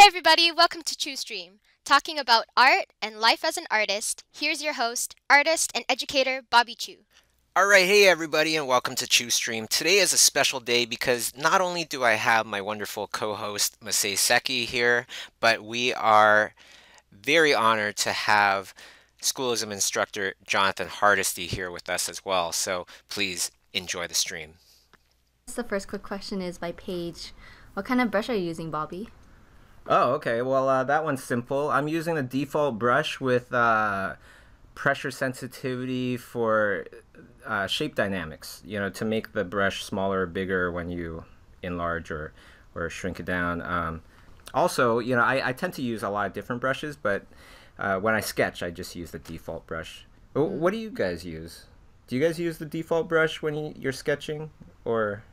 everybody, welcome to ChiuStream, talking about art and life as an artist. Here's your host, artist and educator Bobby Chiu. Alright, hey everybody, and welcome to ChiuStream. Today is a special day because not only do I have my wonderful co-host Masae Seki here, but we are very honored to have schoolism instructor Jonathan Hardesty here with us as well. So please enjoy the stream. The first quick question is by Paige. What kind of brush are you using, Bobby? Oh, okay. Well, that one's simple. I'm using the default brush with pressure sensitivity for shape dynamics, to make the brush smaller or bigger when you enlarge or shrink it down. Also, I tend to use a lot of different brushes, but when I sketch, I just use the default brush. What do you guys use? Do you guys use the default brush when you're sketching, or...?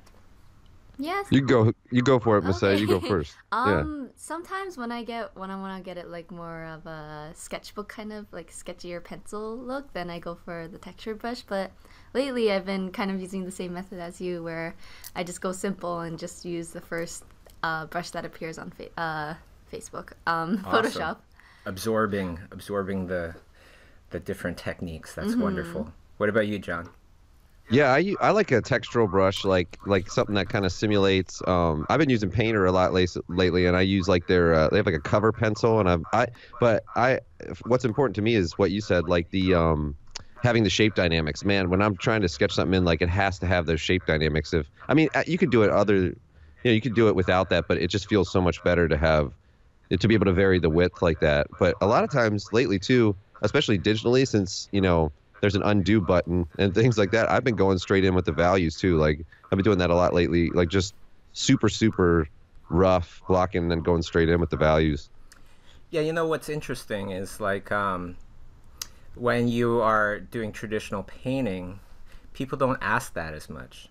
Yes. You go for it, Masae. Okay. You go first. Yeah. Sometimes when I want to get it like more of a sketchbook kind of like sketchier pencil look, then I go for the texture brush. But lately I've been kind of using the same method as you, where I just go simple and just use the first brush that appears on Facebook, Awesome. Photoshop. Absorbing the different techniques. That's wonderful. What about you, John? Yeah, I like a textural brush, like something that kind of simulates. I've been using Painter a lot lately, and I use like their they have like a cover pencil, and what's important to me is what you said, like the having the shape dynamics. Man, when I'm trying to sketch something in, like it has to have those shape dynamics. You could do it you could do it without that, but it just feels so much better to have it, to be able to vary the width like that. But a lot of times lately too, especially digitally, since there's an undo button and things like that, I've been going straight in with the values too. Like I've been doing that a lot lately, like just super rough blocking and then going straight in with the values. Yeah, what's interesting is like when you are doing traditional painting, people don't ask that as much.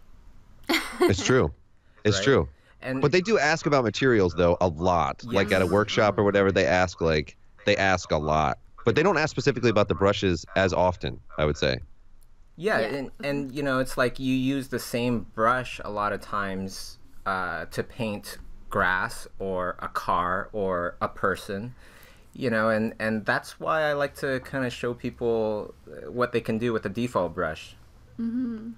It's true. It's Right? true. But they do ask about materials though a lot. Yes. Like at a workshop or whatever, they ask a lot. But they don't ask specifically about the brushes as often, I would say. Yeah. And it's like you use the same brush a lot of times to paint grass or a car or a person, and that's why I like to kind of show people what they can do with the default brush. Mm-hmm.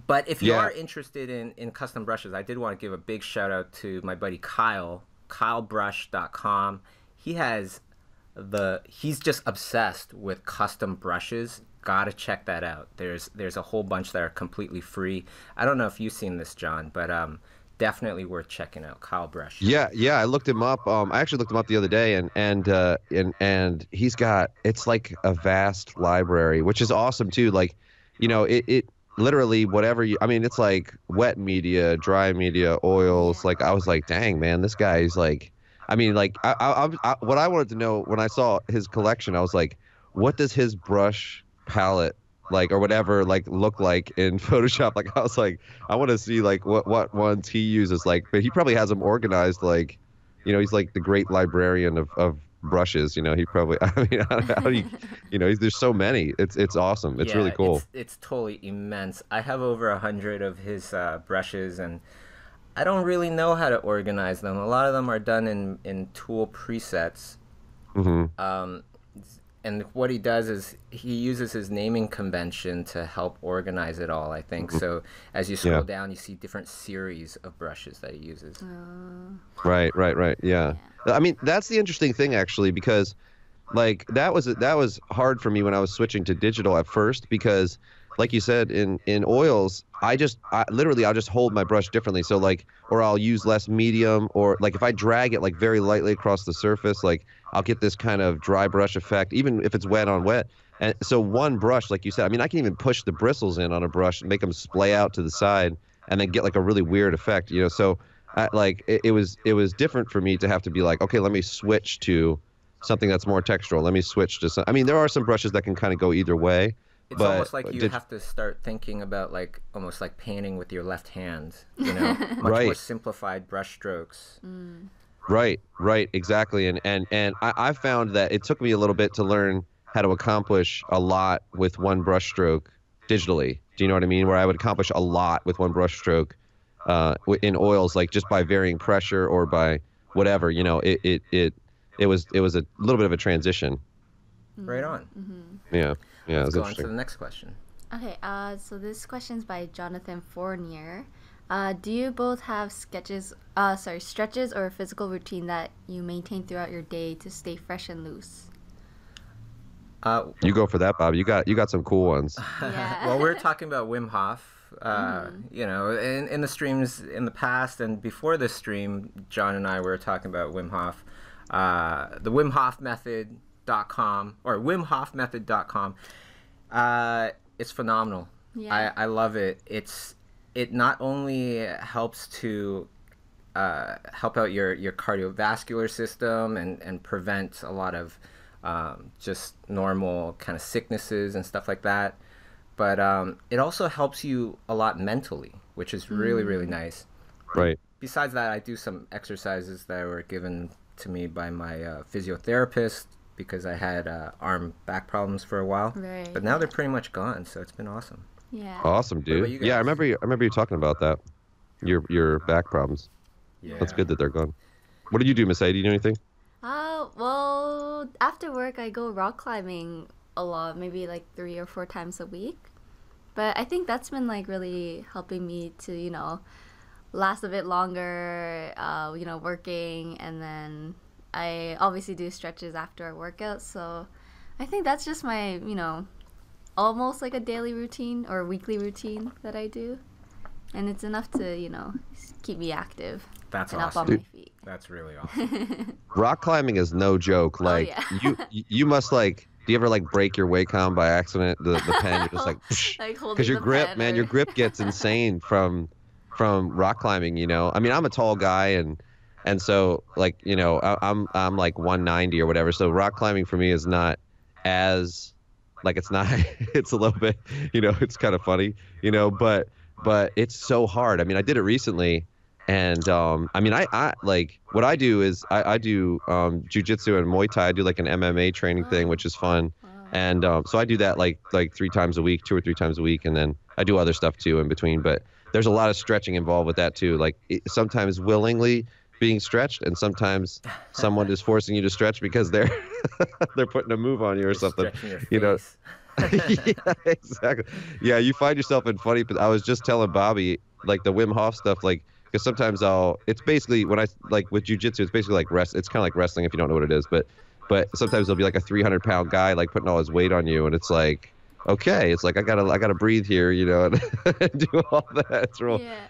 But if you are interested in custom brushes, I did want to give a big shout out to my buddy Kyle, kylebrush.com. He's just obsessed with custom brushes. Gotta check that out. There's a whole bunch that are completely free. I don't know if you've seen this, John, but definitely worth checking out. Kyle Brush. Yeah, I looked him up. I actually looked him up the other day, and he's got, it's like a vast library, which is awesome too. Like, it literally whatever it's like wet media, dry media, oils. Like I was like, dang man, this guy's like. What I wanted to know when I saw his collection, I was like, what does his brush palette like or whatever like look like in Photoshop? Like I was like, I want to see like what ones he uses, like, but he probably has them organized like, he's like the great librarian of brushes. He probably, how do you, there's so many. It's awesome. It's really cool. It's totally immense. I have over 100 of his brushes, and I don't really know how to organize them. A lot of them are done in tool presets. Mm-hmm. And what he does is he uses his naming convention to help organize it all, I think. So as you scroll down, you see different series of brushes that he uses. Right. Yeah. That's the interesting thing, actually, because like that was hard for me when I was switching to digital at first, because like you said, in oils, I'll just hold my brush differently. So like, or I'll use less medium, or like if I drag it like very lightly across the surface, like I'll get this kind of dry brush effect, even if it's wet on wet. And so one brush, like you said, I can even push the bristles in on a brush and make them splay out to the side and then get like a really weird effect, So it was different for me to have to be like, okay, let me switch to something that's more textural. Let me switch to some, there are some brushes that can kind of go either way. It's almost like you have to start thinking about like almost like painting with your left hand, much more simplified brush strokes. Right, exactly. And I found that it took me a little bit to learn how to accomplish a lot with one brush stroke digitally. Do you know what I mean? Where I would accomplish a lot with one brush stroke in oils, like just by varying pressure or by whatever, it was a little bit of a transition. Right on. Yeah, it Let's was go on to interesting. the next question. Okay, so this question's by Jonathan Fournier. Do you both have stretches or physical routine that you maintain throughout your day to stay fresh and loose? You go for that, Bob. You got some cool ones. Yeah. Well, we're talking about Wim Hof. In the streams in the past and before this stream, John and I were talking about Wim Hof. The WimHofMethod.com or WimHofMethod.com. It's phenomenal. Yeah. I love it. It not only helps to help out your cardiovascular system and prevent a lot of just normal kind of sicknesses and stuff like that, but it also helps you a lot mentally, which is really, really nice. Right. Besides that, I do some exercises that were given to me by my physiotherapist because I had back problems for a while. Right. But now they're pretty much gone, so it's been awesome. Yeah. Awesome, about dude. you Yeah, I guys? remember you talking about that. Your back problems. Yeah. That's good that they're gone. What do you do, Masae? Do you do anything? Well, after work I go rock climbing a lot, maybe like 3 or 4 times a week. But I think that's been like really helping me to, last a bit longer, working, and then I obviously do stretches after a workout. So I think that's just my, almost like a daily routine or weekly routine that I do. And it's enough to, keep me active That's and awesome. up on my feet. That's really awesome. Rock climbing is no joke. Like yeah. you must like. Do you ever like break your Wacom by accident? The pen, you're just like, Like holding because your the grip, pen man, or- your grip gets insane from rock climbing. I mean, I'm a tall guy and so like I'm like 190 or whatever. So rock climbing for me is not as like it's not it's a little bit it's kind of funny but it's so hard. I mean, I did it recently. And I mean, I like what I do is I do jujitsu and Muay Thai. I do like an MMA training thing, which is fun. And so I do that like 3 times a week, 2 or 3 times a week, and then I do other stuff too in between. But there's a lot of stretching involved with that too. Like sometimes willingly being stretched, and sometimes someone is forcing you to stretch because they're they're putting a move on you or something. Stretching You know. face. Yeah, exactly. Yeah, you find yourself in funny. But I was just telling Bobby like the Wim Hof stuff, like. Because sometimes it's basically when I like with jujitsu, it's basically like it's kind of like wrestling if you don't know what it is. But sometimes there'll be like a 300-pound guy like putting all his weight on you, and it's like, okay, it's like I gotta breathe here, and, and do all that.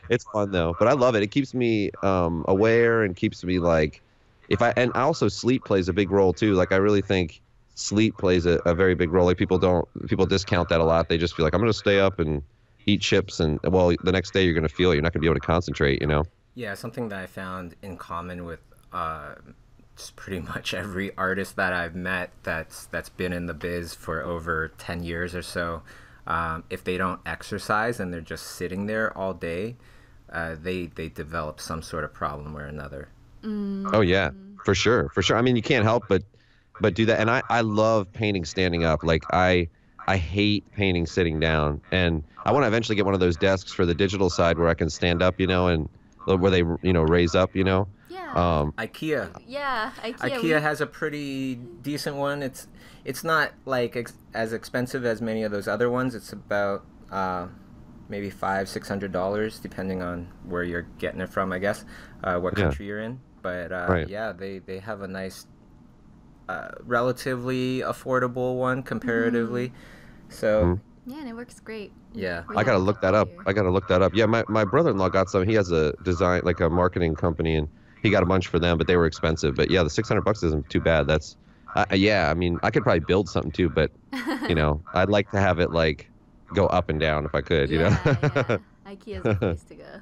It's fun though. But I love it. It keeps me aware and keeps me like, and also sleep plays a big role too. Like I really think sleep plays a very big role. Like people discount that a lot. They just feel like I'm gonna stay up and eat chips, and well, the next day you're going to feel you're not going to be able to concentrate, Yeah, something that I found in common with just pretty much every artist that I've met that's been in the biz for over 10 years or so, if they don't exercise and they're just sitting there all day, they develop some sort of problem or another. Oh yeah, for sure. I mean, you can't help but do that. And I love painting standing up. Like I hate painting sitting down, and I want to eventually get one of those desks for the digital side where I can stand up, and where they raise up, Yeah. IKEA. Yeah, IKEA has a pretty decent one. It's not like as expensive as many of those other ones. It's about maybe $500-$600 depending on where you're getting it from, I guess, what country you're in. But Right. yeah, they have a nice, relatively affordable one comparatively. So Yeah, and it works great. yeah. We I gotta have look it that up. here. Yeah, my brother-in-law got some. He has a design, like a marketing company, and he got a bunch for them, but they were expensive. But yeah, the $600 isn't too bad. That's, yeah. I mean, I could probably build something too, but I'd like to have it like go up and down if I could. Yeah. IKEA's the place to go.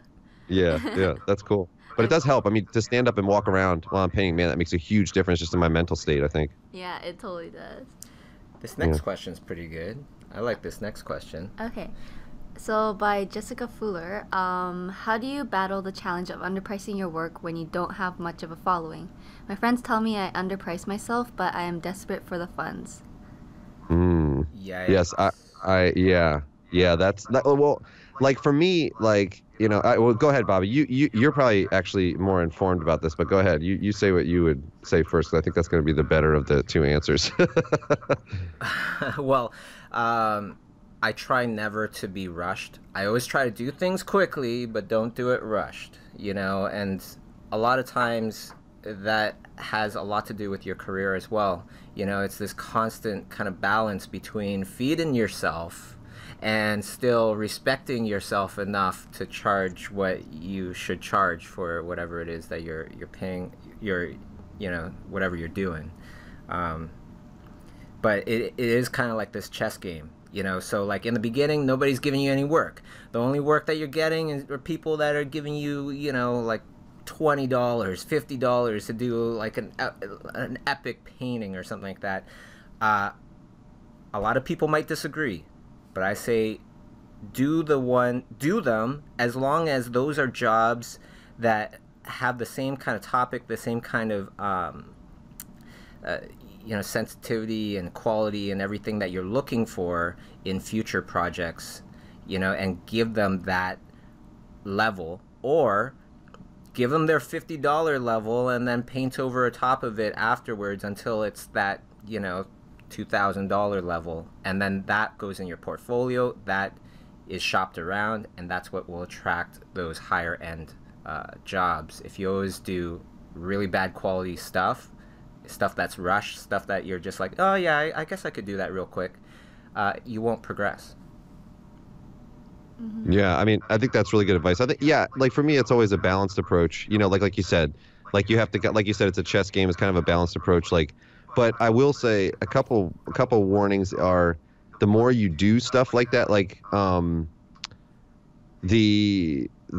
Yeah, that's cool. But it does help. I mean, to stand up and walk around while I'm painting, man, that makes a huge difference just in my mental state, I think. Yeah, it totally does. This next question's pretty good. I like this next question. Okay. So by Jessica Fuller, how do you battle the challenge of underpricing your work when you don't have much of a following? My friends tell me I underprice myself, but I am desperate for the funds. Yeah. Yes, yeah, that's well, like for me, like well, go ahead, Bobby. You're probably actually more informed about this, but go ahead. You say what you would say first, 'cause I think that's going to be the better of the two answers. Well, I try never to be rushed. I always try to do things quickly, but don't do it rushed, and a lot of times that has a lot to do with your career as well. It's this constant kind of balance between feeding yourself and still respecting yourself enough to charge what you should charge for whatever it is that you're paying, whatever you're doing. But it is kind of like this chess game, so like in the beginning, nobody's giving you any work. The only work that you're getting are people that are giving you, like $20, $50 to do like an epic painting or something like that. A lot of people might disagree, but I say do them as long as those are jobs that have the same kind of topic, the same kind of sensitivity and quality and everything that you're looking for in future projects, and give them that level, or give them their $50 level and then paint over top of it afterwards until it's that, $2,000 level, and then that goes in your portfolio, that is shopped around, and that's what will attract those higher end jobs. If you always do really bad quality stuff that's rushed, stuff that you're just like, oh yeah, I guess I could do that real quick, you won't progress. Mm-hmm. Yeah, I mean, I think that's really good advice. I think, yeah, like for me, it's always a balanced approach. Like you said, like you have to, like you said, it's a chess game. It's kind of a balanced approach. But I will say a couple warnings are, the more you do stuff like that, like the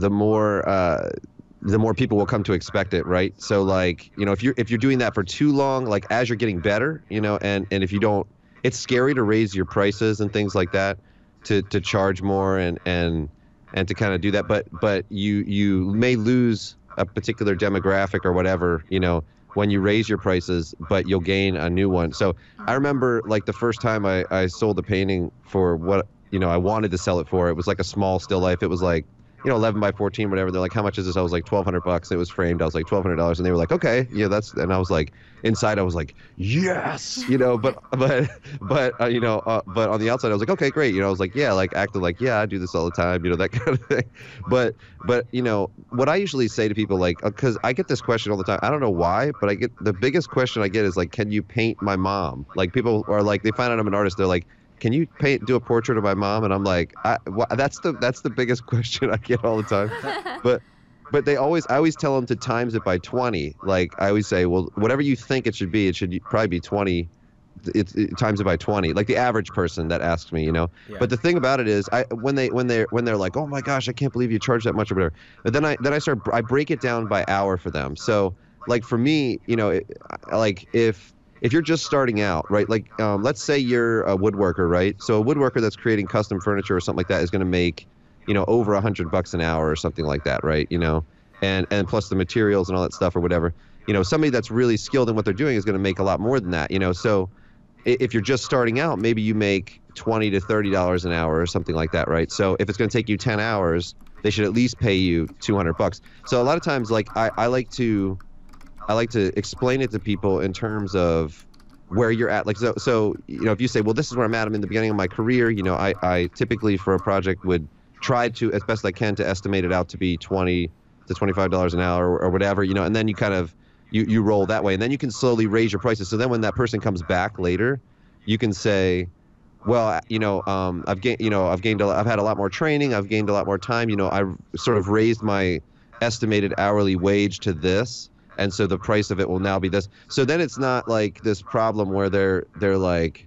more people will come to expect it, right? So like, if you're doing that for too long, like as you're getting better, and if you don't, it's scary to raise your prices and things like that, to charge more and to kind of do that, but you may lose a particular demographic or whatever, when you raise your prices, but you'll gain a new one. So I remember like the first time I sold a painting for what I wanted to sell it for. It was like a small still life. It was like 11 by 14, whatever. They're like, how much is this? I was like, $1,200. It was framed. I was like, $1,200, and they were like, okay, yeah, that's. And I was like, inside, I was like, yes, but on the outside, I was like, okay, great, I was like, yeah, like acted like, yeah, I do this all the time, that kind of thing. But what I usually say to people, like, because I get this question all the time. I don't know why, but the biggest question I get is like, can you paint my mom? Like people are like, they find out I'm an artist. They're like, can you do a portrait of my mom? And I'm like, that's the biggest question I get all the time. But I always tell them to times it by 20. Like I always say, well, whatever you think it should probably be 20. It times it by 20. Like the average person that asks me, Yeah. But the thing about it is, when they're like, oh my gosh, I can't believe you charge that much or whatever. But then I break it down by hour for them. So like for me, like if you're just starting out, right? Like, let's say you're a woodworker, right? So a woodworker that's creating custom furniture or something like that is going to make, over $100 an hour or something like that, right? And plus the materials and all that stuff or whatever. Somebody that's really skilled in what they're doing is going to make a lot more than that. So if you're just starting out, maybe you make $20 to $30 an hour or something like that, right? So if it's going to take you 10 hours, they should at least pay you $200. So a lot of times, like I like to explain it to people in terms of where you're at. Like, so if you say, well, this is where I'm at, I'm in the beginning of my career, I typically for a project would try to, as best I can, to estimate it out to be $20 to $25 an hour or whatever, and then you kind of, you roll that way, and then you can slowly raise your prices. So then when that person comes back later, you can say, well, I've had a lot more training, I've gained a lot more time, I've sort of raised my estimated hourly wage to this, and so the price of it will now be this. So then it's not like this problem where they're like,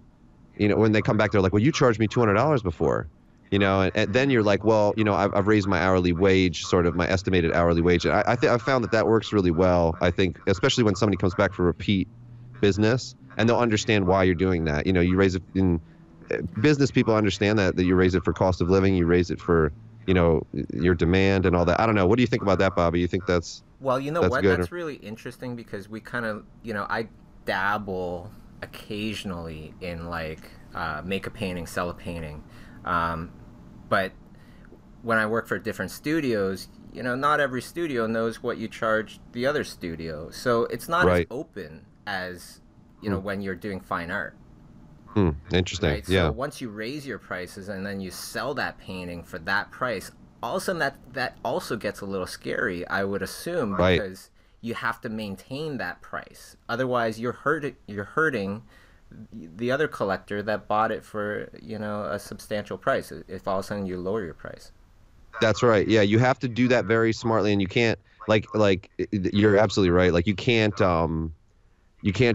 when they come back, they're like, well, you charged me $200 before, and then you're like, well, I've raised my hourly wage, sort of my estimated hourly wage. And I've found that works really well. I think, especially when somebody comes back for repeat business, and they'll understand why you're doing that. You raise it in business. People understand that you raise it for cost of living, you raise it for, your demand and all that. I don't know. What do you think about that, Bobby? You think that's Well, what? Good? That's really interesting because we kind of, I dabble occasionally in like make a painting, sell a painting. But when I work for different studios, you know, not every studio knows what you charge the other studio. So it's not as Right. open as, you know, when you're doing fine art. Interesting. Right? Yeah. So once you raise your prices and then you sell that painting for that price, all of a sudden that also gets a little scary, I would assume, Right. because you have to maintain that price. Otherwise, you're hurting the other collector that bought it for, you know, a substantial price if all of a sudden you lower your price. That's right. Yeah, you have to do that very smartly, and you can't you're absolutely right. Like you can't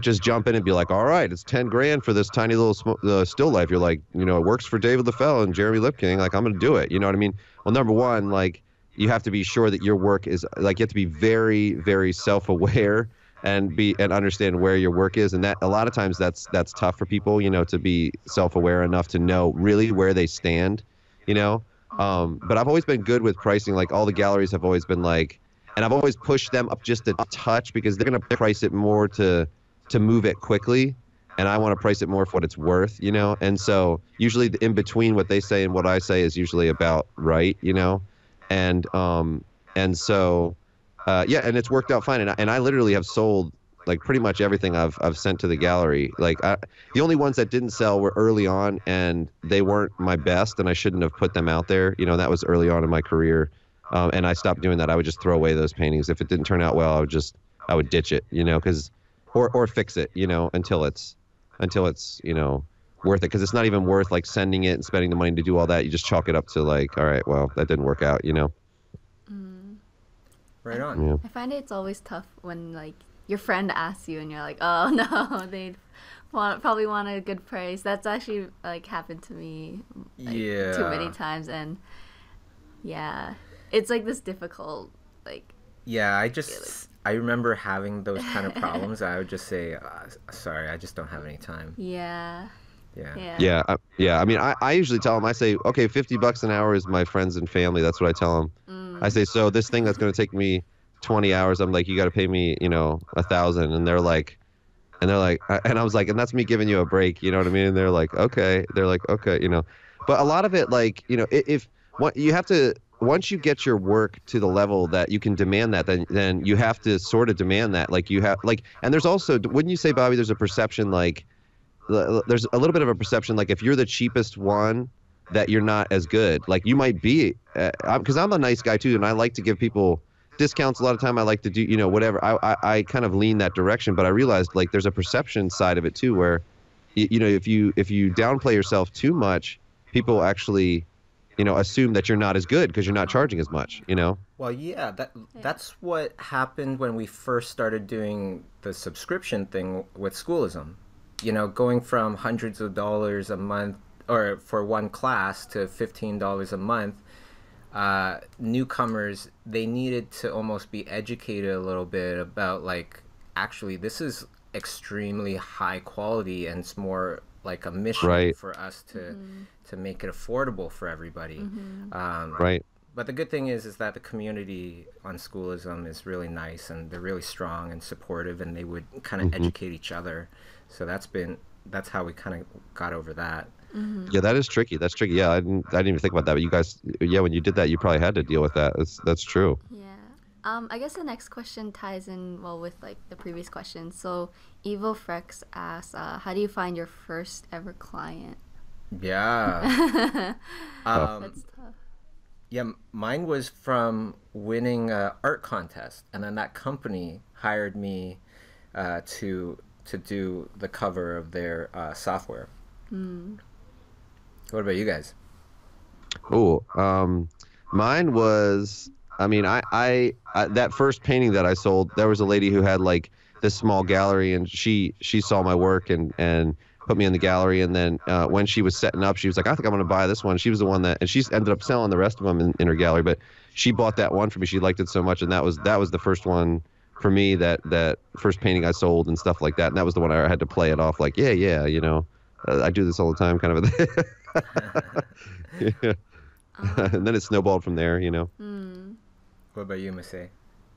just jump in and be like, all right, it's 10 grand for this tiny little still life. You're like, you know, it works for David LaFell and Jeremy Lipking. Like, I'm going to do it. You know what I mean? Well, number one, like, you have to be sure that your work is like, you have to be very, very self-aware and understand where your work is. And that a lot of times that's tough for people, you know, to be self-aware enough to know really where they stand, you know? But I've always been good with pricing. Like, all the galleries have always been like, and I've always pushed them up just a touch because they're going to price it more to move it quickly, and I want to price it more for what it's worth, you know? And so usually in between what they say and what I say is usually about right, you know? And so yeah, and it's worked out fine. And I literally have sold like pretty much everything I've sent to the gallery. Like the only ones that didn't sell were early on, and they weren't my best, and I shouldn't have put them out there. You know, that was early on in my career. And I stopped doing that. I would just throw away those paintings. If it didn't turn out well, I would ditch it, you know, or fix it, you know, until it's, you know, worth it. Cause it's not even worth like sending it and spending the money to do all that. You just chalk it up to like, all right, well, that didn't work out, you know? Right on. Yeah. I find it's always tough when like your friend asks you and you're like, oh no, they'd probably want a good price. That's actually like happened to me like, too many times, and yeah, it's like this difficult like. Yeah, I remember having those kind of problems. I would just say, sorry, I just don't have any time. Yeah. Yeah. I mean, I usually tell them, I say, okay, $50 an hour is my friends and family. That's what I tell them. I say, so this thing that's going to take me 20 hours, I'm like, you got to pay me, you know, 1,000. And they're like, and I was like, and that's me giving you a break. You know what I mean? And they're like, okay, you know, but a lot of it, like, you know, if what you have to, once you get your work to the level that you can demand that, then you have to sort of demand that. Like you have like, and there's also, wouldn't you say, Bobby, there's a perception like, there's a little bit of a perception like if you're the cheapest one that you're not as good. Like you might be, because I'm a nice guy too, and I like to give people discounts a lot of time. I like to do, you know, whatever. I kind of lean that direction, but I realized like there's a perception side of it too, where you know, if you downplay yourself too much, people actually, you know, assume that you're not as good because you're not charging as much, you know? Well, yeah, that's what happened when we first started doing the subscription thing with Schoolism. You know, going from hundreds of dollars a month or for one class to $15 a month, newcomers, they needed to almost be educated a little bit about like, actually, this is extremely high quality and it's more like a mission for us to make it affordable for everybody. Right. But the good thing is that the community on Schoolism is really nice and they're really strong and supportive, and they would kind of educate each other. So that's how we kind of got over that. Yeah, that is tricky. That's tricky. Yeah, I didn't even think about that. But you guys, yeah, when you did that, you probably had to deal with that. That's true. Yeah. I guess the next question ties in well with like the previous question. So Evo Frex asks, how do you find your first ever client? Yeah. That's tough. Yeah, mine was from winning an art contest, and then that company hired me to do the cover of their software. What about you guys? Oh, mine was. I mean, I that first painting that I sold, there was a lady who had like this small gallery, and she saw my work and put me in the gallery. And then when she was setting up, she was like, I think I'm going to buy this one. She was the one that, and she ended up selling the rest of them in her gallery, but she bought that one for me. She liked it so much, and that was the first one for me, that first painting I sold and stuff like that. And that was the one I had to play it off like, yeah, you know, I do this all the time, kind of a thing. Yeah. And then it snowballed from there, you know. What about you, Masae?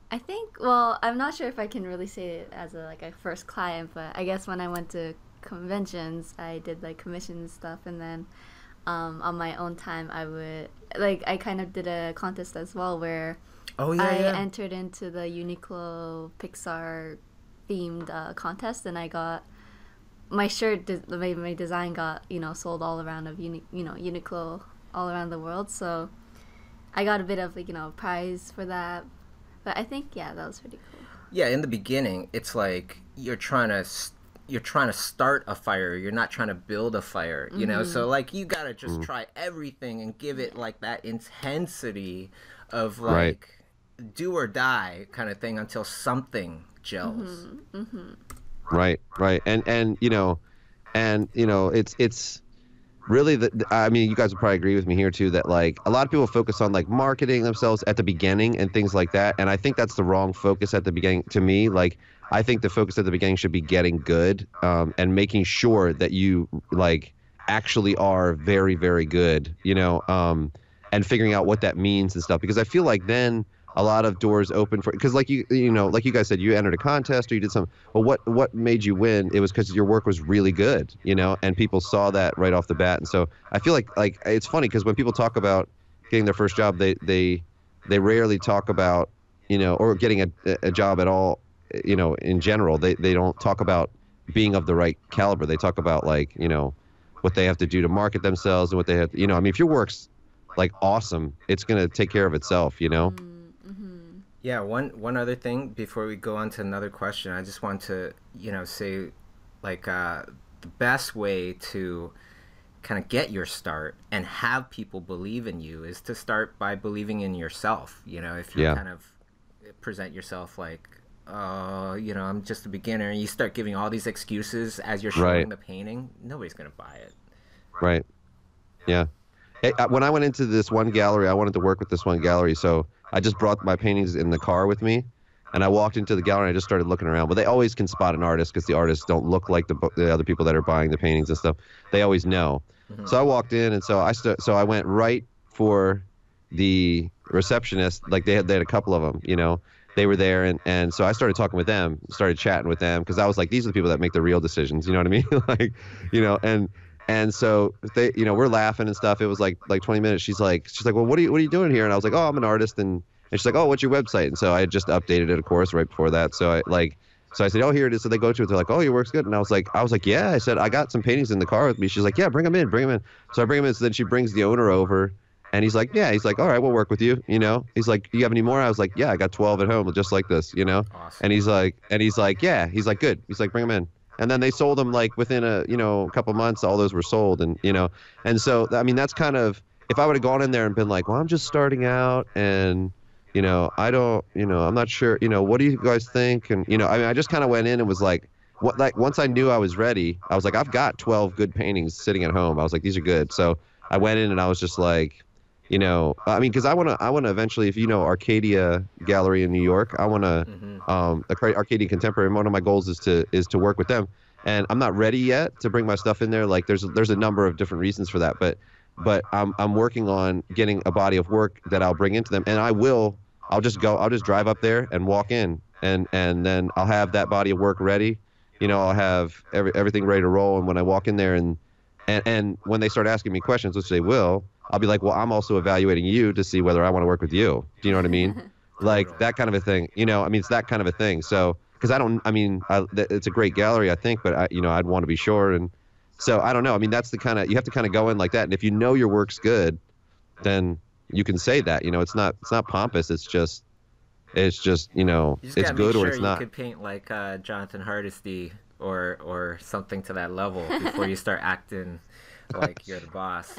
I think, well, I'm not sure if I can really say it as a first client, but I guess when I went to conventions, I did like commissions and stuff, and then on my own time, I would like I kind of did a contest as well where Oh yeah, I yeah. entered into the Uniqlo Pixar themed contest, and I got my shirt. My design got sold all around of Uniqlo all around the world. So I got a bit of prize for that. But I think that was pretty cool. Yeah, in the beginning, it's like you're trying to start a fire. You're not trying to build a fire, you know? So like you got to just try everything and give it like that intensity of like do or die kind of thing until something gels. Right. And it's really I mean, you guys would probably agree with me here too that like a lot of people focus on like marketing themselves at the beginning and things like that, and I think that's the wrong focus at the beginning. To me, like I think the focus at the beginning should be getting good, and making sure that you like actually are very, very good, and figuring out what that means and stuff, because I feel like then a lot of doors open for, because like like you guys said, you entered a contest or you did something. Well, what made you win? It was because your work was really good, and people saw that right off the bat. And so I feel like it's funny because when people talk about getting their first job, they rarely talk about or getting a job at all, in general. They don't talk about being of the right caliber. They talk about like what they have to do to market themselves and what they have to, I mean, if your work's like awesome, it's gonna take care of itself, Yeah, one other thing before we go on to another question, I just want to, say like the best way to kind of get your start and have people believe in you is to start by believing in yourself. If you kind of present yourself like, oh, I'm just a beginner, and you start giving all these excuses as you're showing the painting, nobody's going to buy it. Right. Yeah. Hey, when I went into this one gallery, I wanted to work with this one gallery, so I just brought my paintings in the car with me, and I walked into the gallery and I just started looking around. But they always can spot an artist because the artists don't look like the other people that are buying the paintings and stuff. They always know. So I walked in, and so I went right for the receptionist. Like they had a couple of them, they were there, and so I started talking with them, started chatting with them, because I was like, these are the people that make the real decisions. You know what I mean? Like, and so they, we're laughing and stuff. It was like 20 minutes. She's like, well, what are you doing here? And I was like, oh, I'm an artist. And she's like, oh, what's your website? And so I had just updated it, of course, right before that. So I said, oh, here it is. So they go to it. They're like, oh, your work's good. And I was like, yeah. I said, I got some paintings in the car with me. She's like, yeah, bring them in. So I bring them in. So then she brings the owner over, and he's like, yeah. He's like, all right, we'll work with you. He's like, you have any more? I was like, yeah, I got 12 at home, just like this. Awesome. And he's like, yeah. He's like, good. He's like, bring them in. And then they sold them like within a couple months. All those were sold, and and so I mean that's kind of, if I would have gone in there and been like, well, I'm just starting out, and I don't, I'm not sure, what do you guys think? And I mean, I just kind of went in and was like, once I knew I was ready, I was like, I've got 12 good paintings sitting at home. I was like, these are good. So I went in and I was just like, I mean, because I want to eventually, if Arcadia Gallery in New York, I want to, Arcadia Contemporary. One of my goals is to work with them, and I'm not ready yet to bring my stuff in there. Like there's a number of different reasons for that, but I'm working on getting a body of work that I'll bring into them, and I'll just drive up there and walk in, and then I'll have that body of work ready. I'll have everything ready to roll, and when I walk in there and when they start asking me questions, which they will, I'll be like, well, I'm also evaluating you to see whether I want to work with you. Do you know what I mean? Like that kind of a thing. I mean, it's that kind of a thing. So, because it's a great gallery, I think, but I'd want to be sure. And so I don't know. I mean, that's you have to kind of go in like that. And if your work's good, then you can say that. It's not pompous. It's just it's good or it's not. You could paint like Jonathan Hardesty or something to that level before you start acting like you're the boss.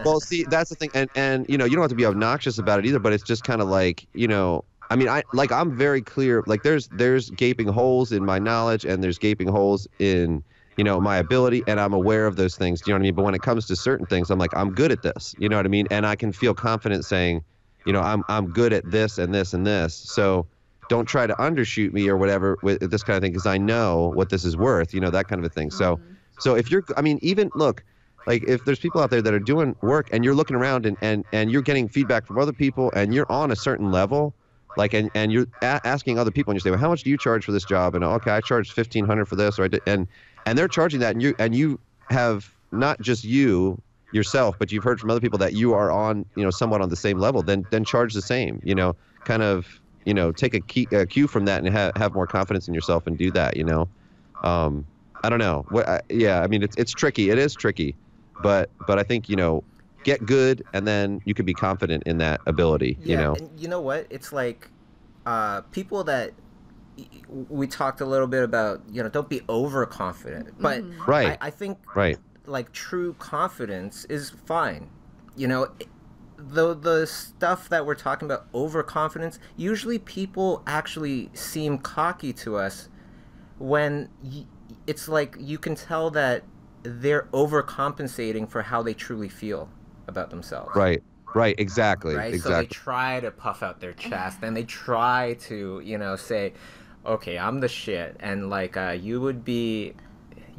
Well, see, that's the thing, and you don't have to be obnoxious about it either, but it's just kind of like, I mean, I'm very clear, like there's gaping holes in my knowledge, and there's gaping holes in my ability, and I'm aware of those things. Do you know what I mean? But when it comes to certain things, I'm like, I'm good at this. You know what I mean? And I can feel confident saying, I'm good at this and this and this. So don't try to undershoot me or whatever with this kind of thing, because I know what this is worth. That kind of a thing. So if even look, like if there's people out there that are doing work and you're looking around and you're getting feedback from other people and you're on a certain level, like, and you're asking other people and you say, well, how much do you charge for this job? And okay, I charge $1,500 for this, or and they're charging that, and you have not just you yourself, but you've heard from other people that you are on, somewhat on the same level, then charge the same, kind of, take a cue from that and have more confidence in yourself and do that, I don't know. Yeah, I mean, it's tricky. It is tricky, but I think, get good, and then you can be confident in that ability, And you know what? It's like people that we talked a little bit about, don't be overconfident. But Right. I think Right. like true confidence is fine. The stuff that we're talking about, overconfidence, usually people actually seem cocky to us when it's like you can tell that they're overcompensating for how they truly feel about themselves. Right. Exactly. Right. Exactly. So they try to puff out their chest and they try to, say, okay, I'm the shit, and like you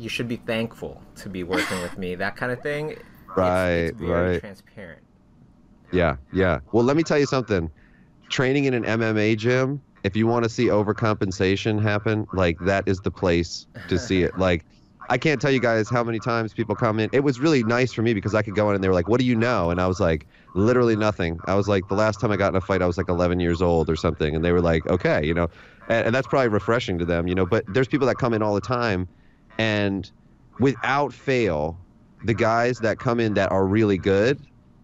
should be thankful to be working with me. That kind of thing. It's very transparent. Yeah. Well, let me tell you something. Training in an MMA gym, if you want to see overcompensation happen, like that is the place to see it. Like, I can't tell you guys how many times people come in. It was really nice for me because I could go in and they were like, "What do you know?" And I was like, "Literally nothing." I was like, the last time I got in a fight, I was like 11 years old or something. And they were like, "Okay," and that's probably refreshing to them, But there's people that come in all the time, and without fail, the guys that come in that are really good,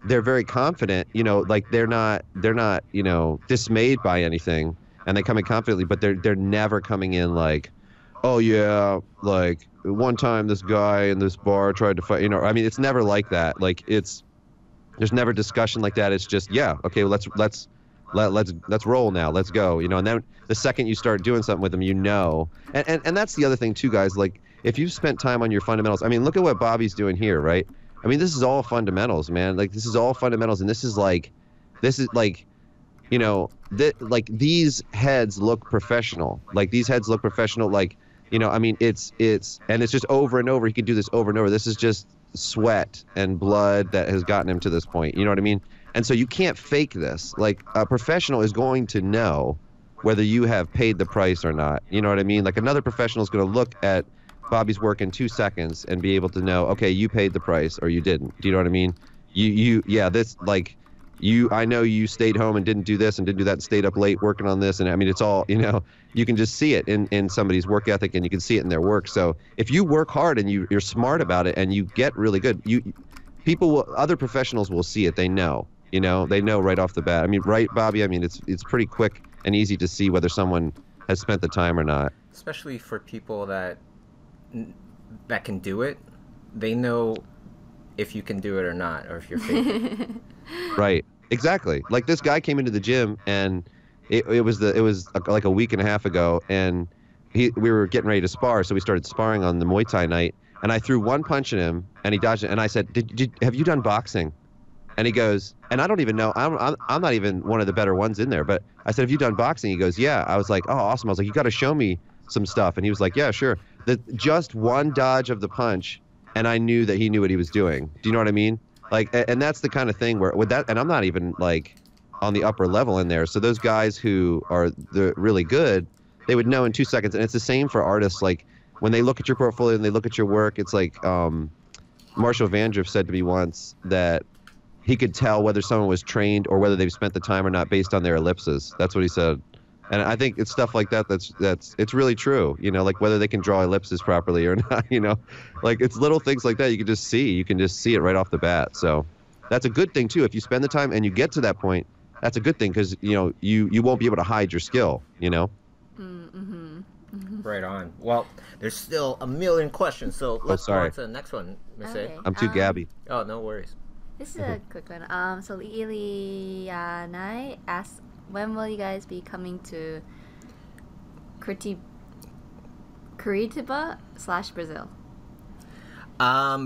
they're very confident, like they're not, dismayed by anything, and they come in confidently, but they're never coming in like, "Oh yeah, like one time this guy in this bar tried to fight," I mean, it's never like that. Like there's never discussion like that. It's just, yeah, okay, let's roll now. Let's go, and then the second you start doing something with them, and that's the other thing too, guys. Like, if you've spent time on your fundamentals, I mean, look at what Bobby's doing here, right? I mean, this is all fundamentals, man. Like, this is all fundamentals, and this is like, these heads look professional. Like, these heads look professional. Like, I mean, it's just over and over. He could do this over and over. This is just sweat and blood that has gotten him to this point. You know what I mean? And so you can't fake this. Like, a professional is going to know whether you have paid the price or not. You know what I mean? Like, another professional is going to look at Bobby's work in 2 seconds and be able to know, okay, you paid the price or you didn't. Do you know what I mean? I know you stayed home and didn't do this and didn't do that and stayed up late working on this. And I mean, it's all, you can just see it in somebody's work ethic, and you can see it in their work. So if you work hard and you're smart about it and you get really good, other professionals will see it. They know, they know right off the bat. I mean, right, Bobby? I mean, it's pretty quick and easy to see whether someone has spent the time or not. Especially for people that can do it, they know if you can do it or not, or if you're faking. Right. Exactly. Like, this guy came into the gym, and it was like a week and a half ago, and we were getting ready to spar, so we started sparring on the Muay Thai night, and I threw one punch at him, and he dodged it, and I said, have you done boxing? And he goes, and I don't even know, I'm not even one of the better ones in there, but I said, have you done boxing? He goes, yeah. I was like, oh, awesome. I was like, you got to show me some stuff. And he was like, yeah, sure. Just one dodge of the punch, and I knew that he knew what he was doing. Do you know what I mean? Like, and that's the kind of thing where with that, and I'm not even like on the upper level in there. So those guys who are really good, they would know in 2 seconds. And it's the same for artists. Like, when they look at your portfolio and they look at your work, it's like Marshall Vandriff said to me once that he could tell whether someone was trained or whether they've spent the time or not based on their ellipses. That's what he said. And I think it's stuff like that it's really true, like whether they can draw ellipses properly or not, like it's little things like that you can just see it right off the bat. So that's a good thing too. If you spend the time and you get to that point, that's a good thing, because you won't be able to hide your skill. Right on. Well, there's still a million questions, so let's go on to the next one, Masae. Okay. I'm too gabby. Oh, no worries. This is a quick one. So Ilianai asks, when will you guys be coming to Curitiba / Brazil?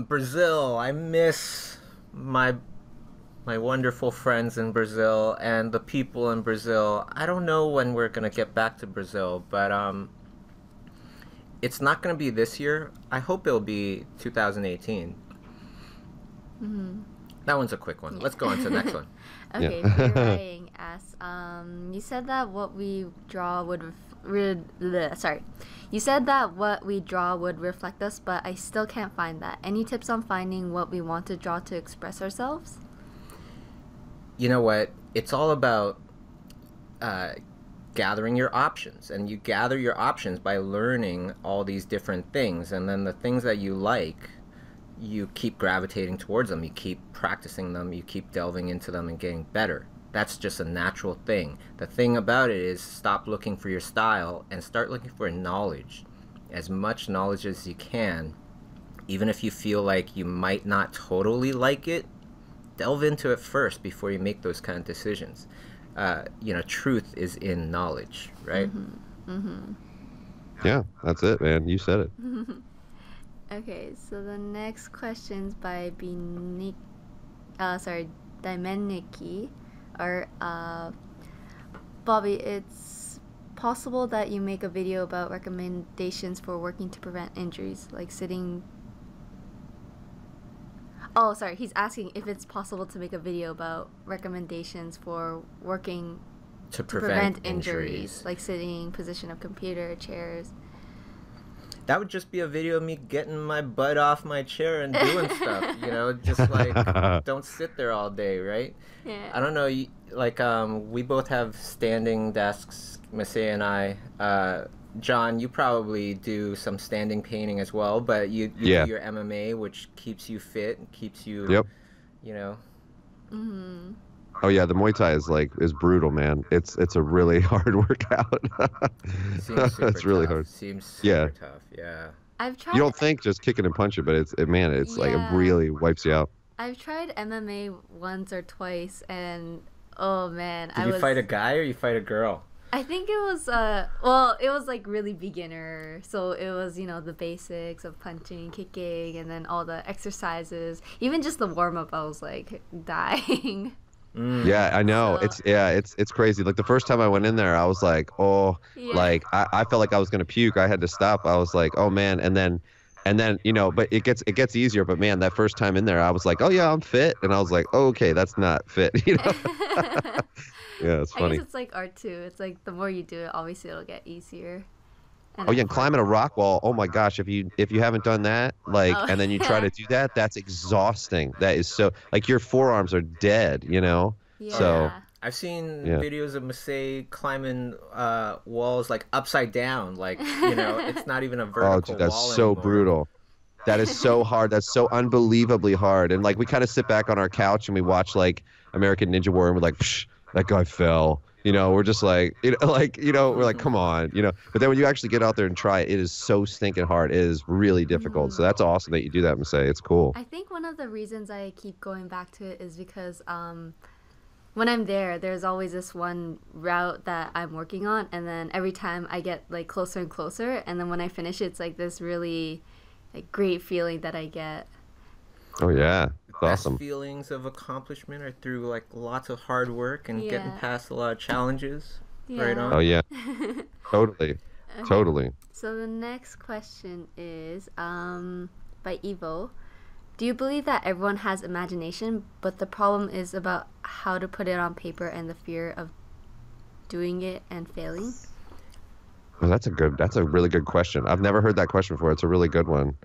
Brazil. I miss my wonderful friends in Brazil and the people in Brazil. I don't know when we're gonna get back to Brazil, but it's not gonna be this year. I hope it'll be 2018. Mm-hmm. That one's a quick one. Let's go on to the next one. Okay, Yeah. Writing asks, you said that what we draw would sorry. You said that what we draw would reflect us, but I still can't find that. Any tips on finding what we want to draw to express ourselves? You know what? It's all about gathering your options, and you gather your options by learning all these different things, and then the things that you like, you keep gravitating towards them, you keep practicing them, you keep delving into them and getting better. That's just a natural thing. The thing about it is, stop looking for your style and start looking for knowledge. As much knowledge as you can. Even if you feel like you might not totally like it, delve into it first before you make those kind of decisions. Truth is in knowledge, right? Yeah, that's it, man. You said it. Okay, so the next question's by Dimeniki. Bobby, it's possible that you make a video about recommendations for working to prevent injuries, like sitting... Oh, sorry, he's asking if it's possible to make a video about recommendations for working to prevent injuries, like sitting, position of computer, chairs. That would just be a video of me getting my butt off my chair and doing stuff, just like, don't sit there all day, right? Yeah. I don't know, we both have standing desks, Masae and I. John, you probably do some standing painting as well, but you do your MMA, which keeps you fit and keeps you, Mm-hmm. Oh yeah, the Muay Thai is brutal, man. It's a really hard workout. It's really hard. Seems super tough. Yeah. I've tried. You don't think just kicking and punching, but it's like it really wipes you out. I've tried MMA once or twice, and oh man, Did you fight a guy or you fight a girl? I think it was it was like really beginner, so it was the basics of punching, kicking, and then all the exercises. Even just the warm up, I was like dying. Yeah, I know. So, it's crazy. Like the first time I went in there, I was like, like I felt like I was gonna puke. I had to stop. I was like, oh man, and then but it gets easier. But man, that first time in there, I was like, oh yeah, I'm fit, and I was like, oh, okay, that's not fit, Yeah, it's funny. I guess it's like art too. It's like the more you do it, obviously it'll get easier. And climbing a rock wall. Oh my gosh, if you haven't done that, and then you try to do that, that's exhausting. That is so your forearms are dead, Yeah. So I've seen videos of Masae climbing walls upside down, it's not even a vertical oh, dude, that's wall so anymore. brutal. That is so hard. That's so unbelievably hard. And we kind of sit back on our couch and we watch American Ninja Warrior, and we're like, psh, that guy fell. We're just we're like, come on, But then when you actually get out there and try it, it is so stinking hard. It is really difficult. So that's awesome that you do that, Masae. It's cool. I think one of the reasons I keep going back to it is because when I'm there's always this one route that I'm working on, and then every time I get closer and closer, and then when I finish, it's this really great feeling that I get. Oh yeah. Awesome. Best feelings of accomplishment are through lots of hard work and getting past a lot of challenges. Yeah. Right on. Oh yeah. Totally. Okay. Totally. So the next question is by Evo. Do you believe that everyone has imagination, but the problem is about how to put it on paper and the fear of doing it and failing? Well, that's a really good question. I've never heard that question before. It's a really good one.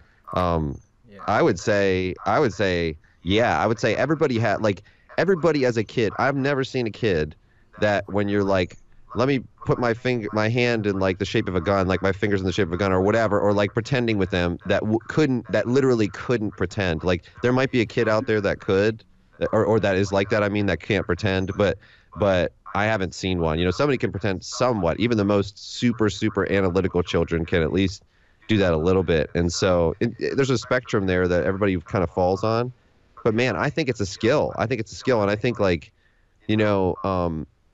I would say yeah, I would say everybody had everybody as a kid. I've never seen a kid that when you're let me put my hand in the shape of a gun, my fingers in the shape of a gun or whatever, or pretending with them that literally couldn't pretend. There might be a kid out there that could, or that is like that. I mean, that can't pretend, but I haven't seen one. Somebody can pretend somewhat. Even the most super, super analytical children can at least do that a little bit. And so there's a spectrum there that everybody kind of falls on. But man, I think it's a skill. And I think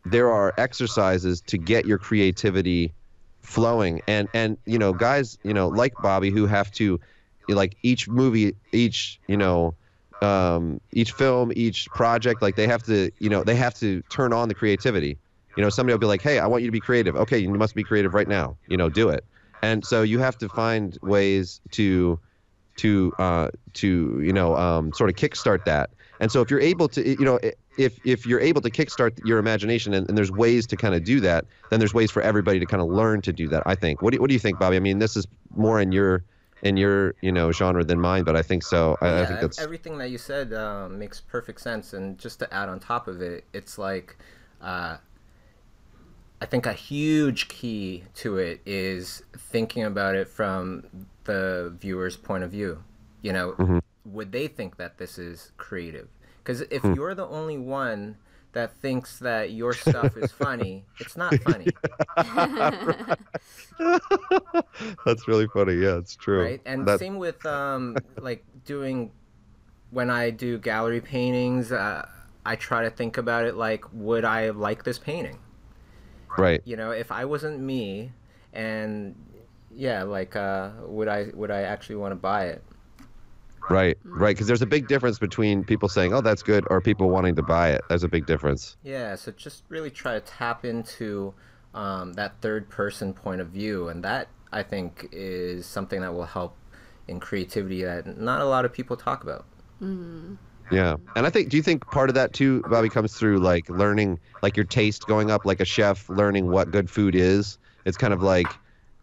there are exercises to get your creativity flowing. And guys, like Bobby, who have to each movie, each film, each project, they have to turn on the creativity. Somebody will be like, hey, I want you to be creative. Okay, you must be creative right now. Do it. And so you have to find ways to sort of kickstart that. And so if you're able to, if you're able to kickstart your imagination, and there's ways to kind of do that, then there's ways for everybody to kind of learn to do that, I think. What do you think, Bobby? I mean, this is more in your genre than mine, but I think so. I think that's everything that you said makes perfect sense. And just to add on top of it, it's like I think a huge key to it is thinking about it from the viewer's point of view. You know, would they think that this is creative? Because if you're the only one that thinks that your stuff is funny, it's not funny. That's really funny. Yeah, it's true. Right? And same with like when I do gallery paintings, I try to think about it like, would I like this painting? Right. You know, if I wasn't me, and yeah, like would I actually want to buy it? Right, because there's a big difference between people saying, "Oh, that's good," or people wanting to buy it. There's a big difference. Yeah, so just really try to tap into that third person point of view, and that, I think, is something that will help in creativity that not a lot of people talk about. Yeah, and I think, do you think part of that too, Bobby, comes through like learning, like your taste going up, like a chef learning what good food is? It's kind of like,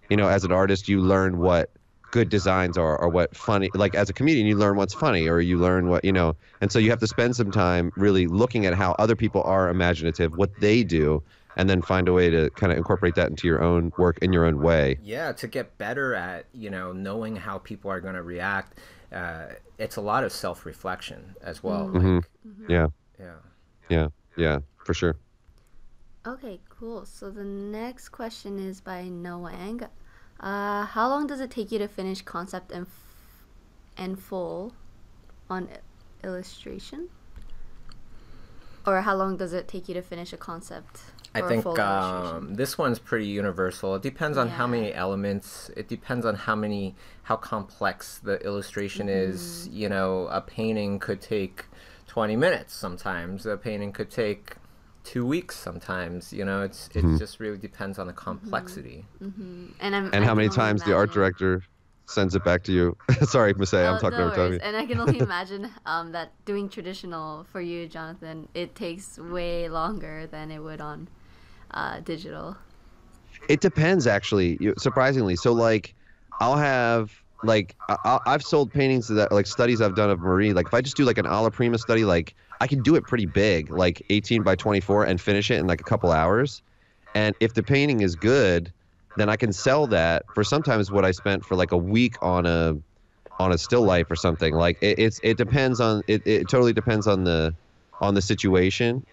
as an artist, you learn what good designs are, or what funny, like as a comedian, you learn what's funny, or you learn what, and so you have to spend some time really looking at how other people are imaginative, what they do, and then find a way to kind of incorporate that into your own work in your own way. Yeah, to get better at, knowing how people are going to react. It's a lot of self-reflection as well. Yeah, for sure. Okay, cool. So the next question is by Noang. How long does it take you to finish concept and full on illustration? Or how long does it take you to finish a concept? I think this one's pretty universal. It depends on how many elements. It depends on how complex the illustration is. A painting could take 20 minutes sometimes. A painting could take 2 weeks sometimes. It just really depends on the complexity. And how many times the art director sends it back to you. Sorry, Masae, I'm talking over time. And I can only imagine that doing traditional for you, Jonathan, it takes way longer than it would on digital. It depends, actually, surprisingly. So, like, I'll have, like, I've sold paintings that, like, studies I've done of Marie. Like, if I just do, like, an alla prima study, like, I can do it pretty big, like 18 by 24, and finish it in, like, a couple hours. And if the painting is good, then I can sell that for sometimes what I spent for, like, a week on a still life or something. Like, it depends on, it totally depends on the situation,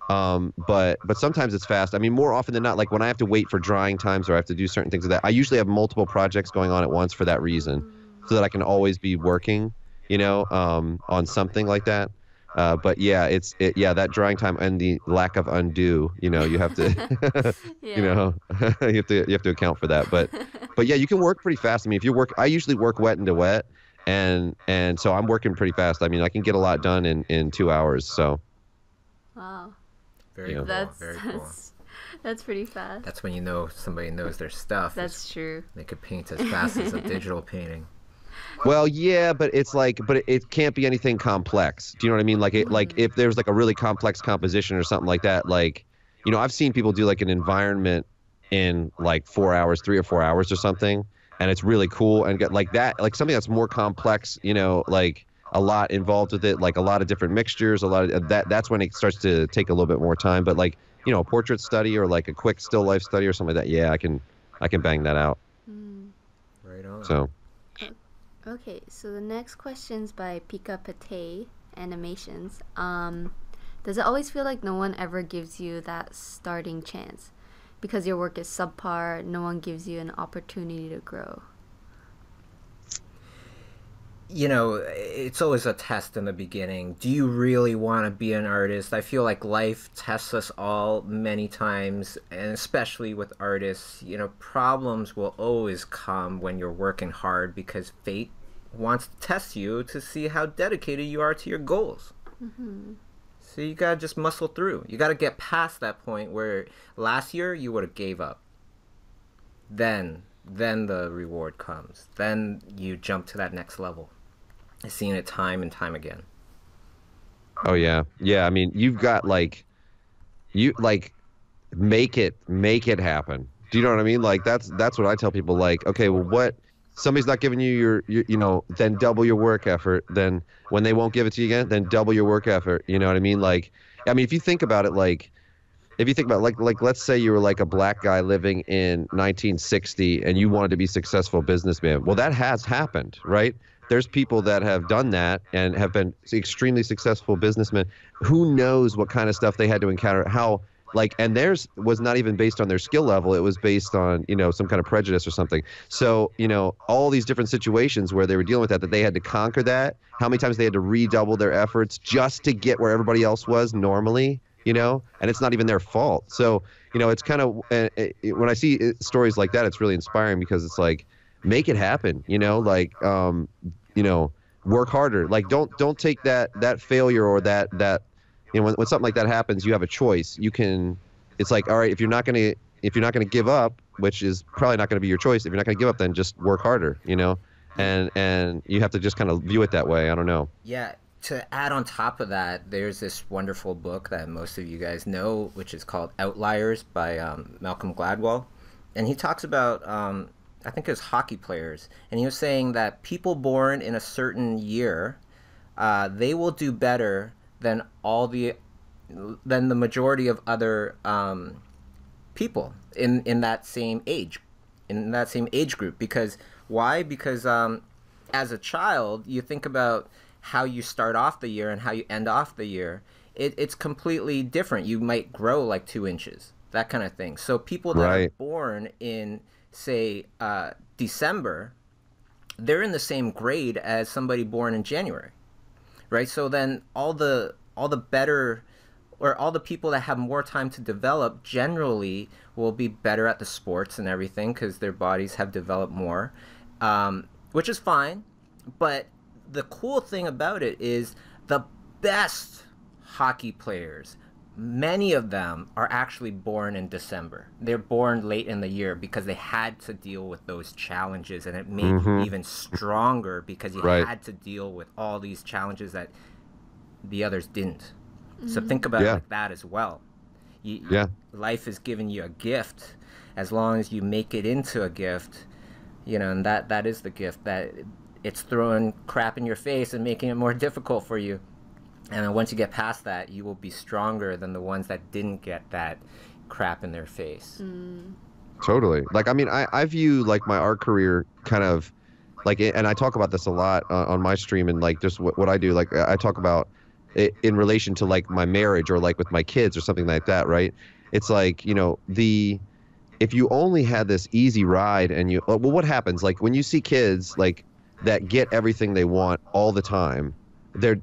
but sometimes it's fast. I mean, more often than not, like when I have to wait for drying times or I have to do certain things like that, I usually have multiple projects going on at once for that reason, so that I can always be working, on something like that. But yeah, that drying time and the lack of undo, you have to, you have to account for that. But yeah, you can work pretty fast. I mean, I usually work wet into wet, and so I'm working pretty fast. I mean, I can get a lot done in 2 hours. So. Wow. Very cool. Very cool. That's pretty fast. That's when somebody knows their stuff. That's true. They could paint as fast as a digital painting. Well, yeah, but it's like, it can't be anything complex. Do you know what I mean? Like, like if there's like a really complex composition or something like that, like, I've seen people do like an environment in like 4 hours, 3 or 4 hours or something, and it's really cool and get like that, like something that's more complex, like a lot involved with it, like a lot of different mixtures, a lot of that's when it starts to take a little bit more time. But like, a portrait study or like a quick still life study or something like that, yeah, I can bang that out. Right on. So. Okay, so the next question's by Pika Pate Animations. Does it always feel like no one ever gives you that starting chance? Because your work is subpar, no one gives you an opportunity to grow? It's always a test in the beginning. Do you really want to be an artist? I feel like life tests us all many times, and especially with artists, problems will always come when you're working hard, because fate wants to test you to see how dedicated you are to your goals. So you gotta just muscle through. You gotta get past that point where last year you would have gave up. Then the reward comes. Then you jump to that next level. I've seen it time and time again. Oh yeah. Yeah, I mean, you've got like you like make it happen. Do you know what I mean? Like that's what I tell people, like, okay, well, what somebody's not giving you your then double your work effort. Then when they won't give it to you again, then double your work effort. You know what I mean? Like, I mean, if you think about it, like if you think about like let's say you were like a black guy living in 1960 and you wanted to be a successful businessman. Well, that has happened, right? There's people that have done that and have been extremely successful businessmen. Who knows what kind of stuff they had to encounter, how like, and theirs was not even based on their skill level. It was based on, some kind of prejudice or something. So, all these different situations where they were dealing with that they had to conquer that, how many times they had to redouble their efforts just to get where everybody else was normally, and it's not even their fault. So, it's kind of, when I see stories like that, it's really inspiring because it's like, make it happen, like, work harder. Like, don't take that failure or that, when something like that happens, you have a choice. It's like, all right, if you're not going to give up, which is probably not going to be your choice, if you're not going to give up, then just work harder, and you have to just kind of view it that way. I don't know. Yeah. To add on top of that, there's this wonderful book that most of you guys know, which is called Outliers by Malcolm Gladwell. And he talks about, I think it was hockey players. And he was saying that people born in a certain year, they will do better than the majority of other people in that same age group. Because why? Because as a child, you think about how you start off the year and how you end off the year. It's completely different. You might grow like 2 inches, that kind of thing. So people that are born in, say, December, they're in the same grade as somebody born in January. Right, so then all the better, or all the people that have more time to develop generally will be better at the sports and everything because their bodies have developed more, which is fine. But the cool thing about it is the best hockey players, many of them are actually born in December. They're born late in the year because they had to deal with those challenges, and it made you even stronger because you had to deal with all these challenges that the others didn't. So think about it like that as well. Life is giving you a gift. As long as you make it into a gift, and that is the gift, that it's throwing crap in your face and making it more difficult for you. And then once you get past that, you will be stronger than the ones that didn't get that crap in their face. Totally. Like, I mean, I view like my art career kind of like, and I talk about this a lot on my stream, and like just what I do. Like, I talk about it in relation to like my marriage or like with my kids or something like that, right? It's like, if you only had this easy ride and well, what happens? Like when you see kids like that get everything they want all the time, they're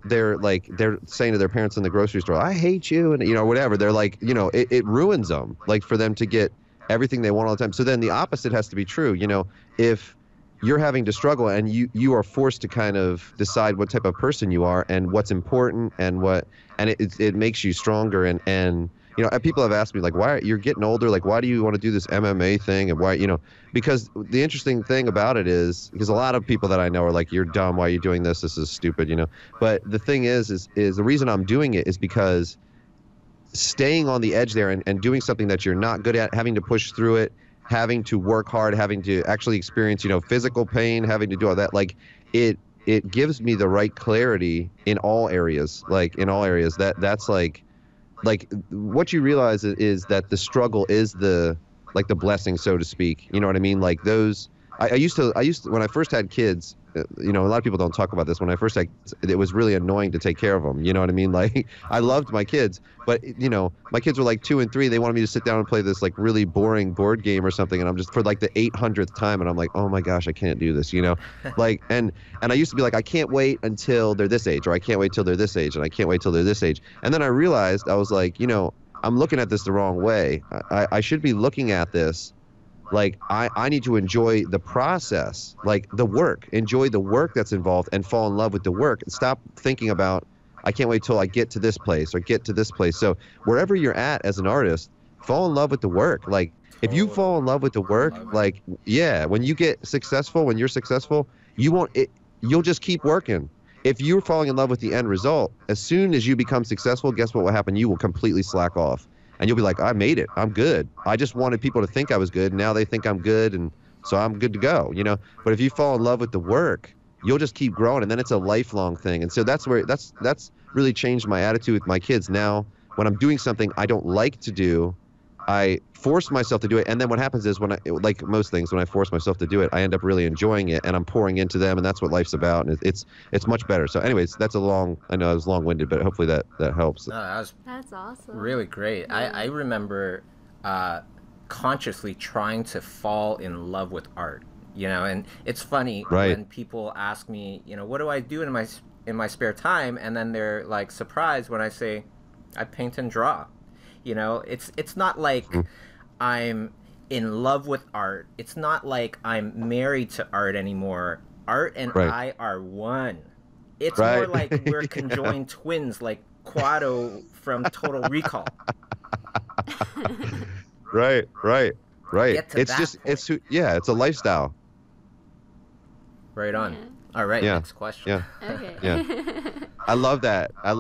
saying to their parents in the grocery store, "I hate you," and whatever. They're like, it ruins them, like for them to get everything they want all the time. So then the opposite has to be true. If you're having to struggle and you are forced to kind of decide what type of person you are and what's important and it makes you stronger, and people have asked me like, why you're getting older, like why do you want to do this MMA thing, and why, because the interesting thing about it is because a lot of people that I know are like, you're dumb, why are you doing this is stupid, but the thing is the reason I'm doing it is because staying on the edge there and doing something that you're not good at, having to push through it, having to work hard, having to actually experience physical pain, having to do all that, like it gives me the right clarity in all areas, that's like what you realize is that the struggle is the blessing, so to speak. You know what I mean? Like those, I used to when I first had kids, a lot of people don't talk about this. When I first had kids, it was really annoying to take care of them. You know what I mean? Like I loved my kids, but my kids were like 2 and 3. They wanted me to sit down and play this like really boring board game or something, and I'm just for like the 800th time, and I'm like, oh my gosh, I can't do this. Like and I used to be like, I can't wait until they're this age, or I can't wait till they're this age, and I can't wait till they're this age. And then I realized I was like, I'm looking at this the wrong way. I should be looking at this like I need to enjoy the process, like the work, enjoy the work that's involved and fall in love with the work, and stop thinking about, I can't wait till I get to this place or get to this place. So wherever you're at as an artist, fall in love with the work. Like if you fall in love with the work, like, when you get successful, when you're successful, you'll just keep working. if you're falling in love with the end result, as soon as you become successful, guess what will happen? You will completely slack off. And you'll be like, I made it. I'm good. I just wanted people to think I was good. Now they think I'm good, and so I'm good to go, you know? But if you fall in love with the work, you'll just keep growing, and then it's a lifelong thing. And so that's really changed my attitude with my kids. Now, when I'm doing something I don't like to do, I force myself to do it, and then what happens is like most things, when I force myself to do it, I end up really enjoying it, and I'm pouring into them, and that's what life's about, and it's much better. So, anyways, I know I was long-winded, but hopefully that helps. No, That's awesome. really great. I remember consciously trying to fall in love with art, you know, and it's funny when people ask me, you know, what do I do in my spare time, and then they're like surprised when I say I paint and draw. You know, it's not like I'm in love with art. It's not like I'm married to art anymore. Art and I are one. It's more like we're conjoined twins, like Quado from Total Recall. Right. It's just point. it's a lifestyle. Right on. Yeah. All right, Yeah. next question. Okay. Yeah. I love that. I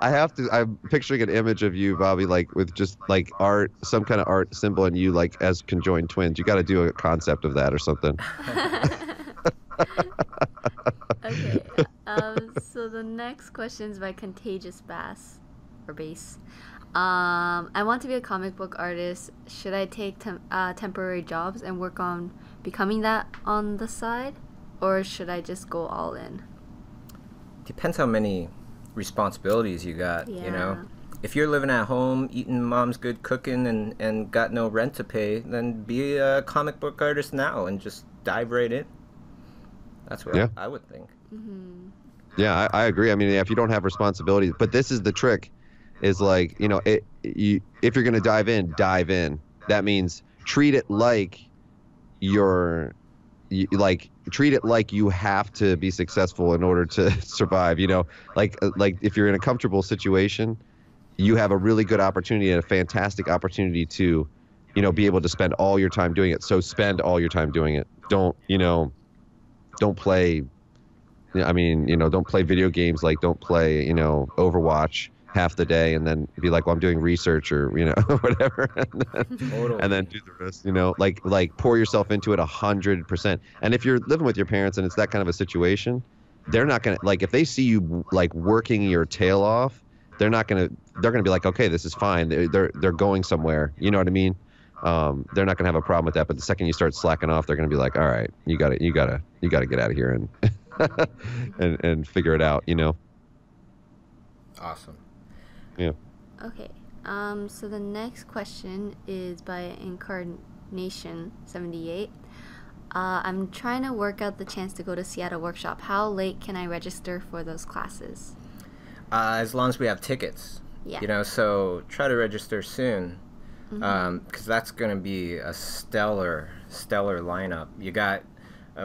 have to. I'm picturing an image of you, Bobby, like with just like art, some kind of art symbol, and you like as conjoined twins. You got to do a concept of that or something. Okay. So the next question is by Contagious Bass or Bass. I want to be a comic book artist. Should I take temporary jobs and work on becoming that on the side, or should I just go all in? Depends how many responsibilities you got, you know. Yeah. If you're living at home, eating mom's good cooking and got no rent to pay, then be a comic book artist now and just dive right in. That's what I would think. Mm-hmm. Yeah, I agree. I mean, if you don't have responsibilities, but this is the trick, is like, you know, if you're gonna dive in. That means treat it like treat it like you have to be successful in order to survive. You know, like if you're in a comfortable situation, you have a really good opportunity and a fantastic opportunity to, you know, be able to spend all your time doing it. So spend all your time doing it. Don't play. I mean, you know, don't play video games. Like, don't play, you know, Overwatch half the day and then be like, well, I'm doing research or, you know, whatever, and then do the rest, you know, like pour yourself into it 100%. And if you're living with your parents and it's that kind of a situation, they're not going to, like, if they see you like working your tail off, they're going to be like, okay, this is fine. They're going somewhere. You know what I mean? They're not going to have a problem with that. But the second you start slacking off, they're going to be like, all right, you got to get out of here and and figure it out, you know? Awesome. Yeah. Okay. So the next question is by Incarnation78. I'm trying to work out the chance to go to Seattle Workshop. How late can I register for those classes? As long as we have tickets. Yeah. You know, so try to register soon. Because that's going to be a stellar lineup. You got,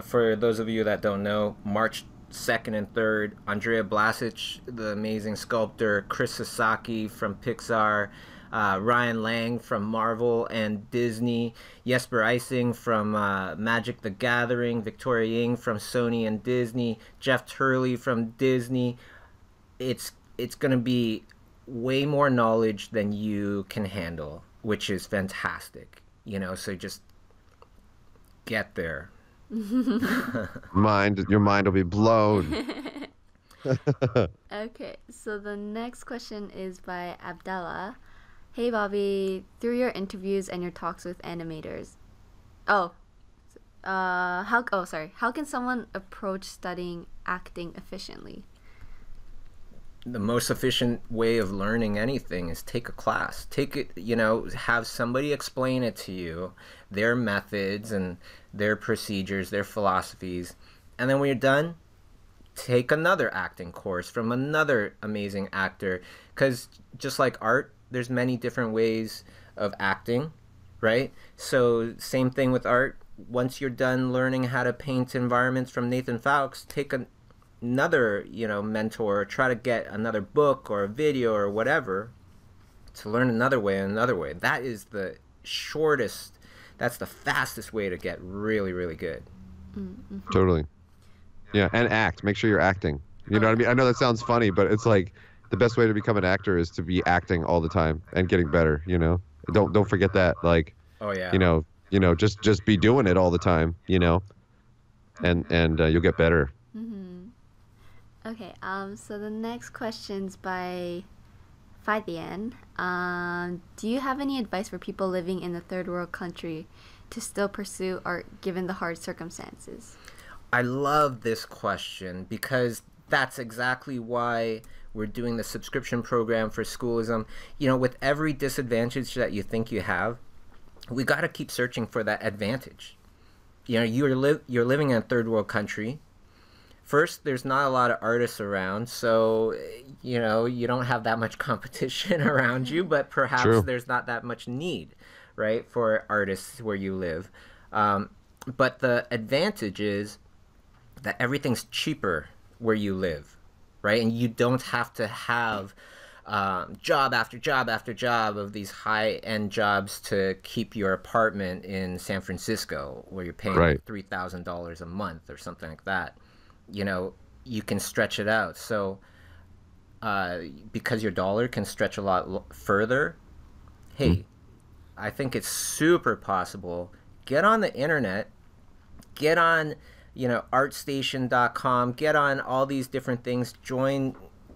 for those of you that don't know, March 2nd and 3rd, Andrea Blasic, the amazing sculptor, Chris Sasaki from Pixar, Ryan Lang from Marvel and Disney, Jesper Eising from Magic the Gathering, Victoria Ying from Sony and Disney, Jeff Turley from Disney. It's going to be way more knowledge than you can handle, which is fantastic. You know, so just get there. Your mind will be blown. Okay, so the next question is by Abdallah. Hey Bobby, through your interviews and your talks with animators, how can someone approach studying acting efficiently? The most efficient way of learning anything is take a class. Take it, you know, have somebody explain it to you, their methods and their procedures, their philosophies. And then when you're done, take another acting course from another amazing actor. Because just like art, there's many different ways of acting, right? So same thing with art. Once you're done learning how to paint environments from Nathan Fowkes, take another, you know, mentor, try to get another book or a video or whatever to learn another way. That is the shortest, that's the fastest way to get really, really good. Mm-hmm. Totally. Yeah, and act. Make sure you're acting. You know what I mean? I know that sounds funny, but it's like the best way to become an actor is to be acting all the time and getting better. You know, don't forget that. Like, Oh yeah. just be doing it all the time. You know, and you'll get better. Okay. So the next question's by Fadian. Do you have any advice for people living in a third world country to still pursue art given the hard circumstances? I love this question because that's exactly why we're doing the subscription program for Schoolism. With every disadvantage that you think you have, we got to keep searching for that advantage. You're living in a third world country. First, there's not a lot of artists around, so you don't have that much competition around you, but perhaps True. there's not that much need, right, for artists where you live. But the advantage is that everything's cheaper where you live, right? And you don't have to have job after job after job of these high-end jobs to keep your apartment in San Francisco where you're paying Right. $3,000 a month or something like that. You can stretch it out. So because your dollar can stretch a lot further, hey, I think it's super possible. Get on the internet, get on artstation.com, get on all these different things, join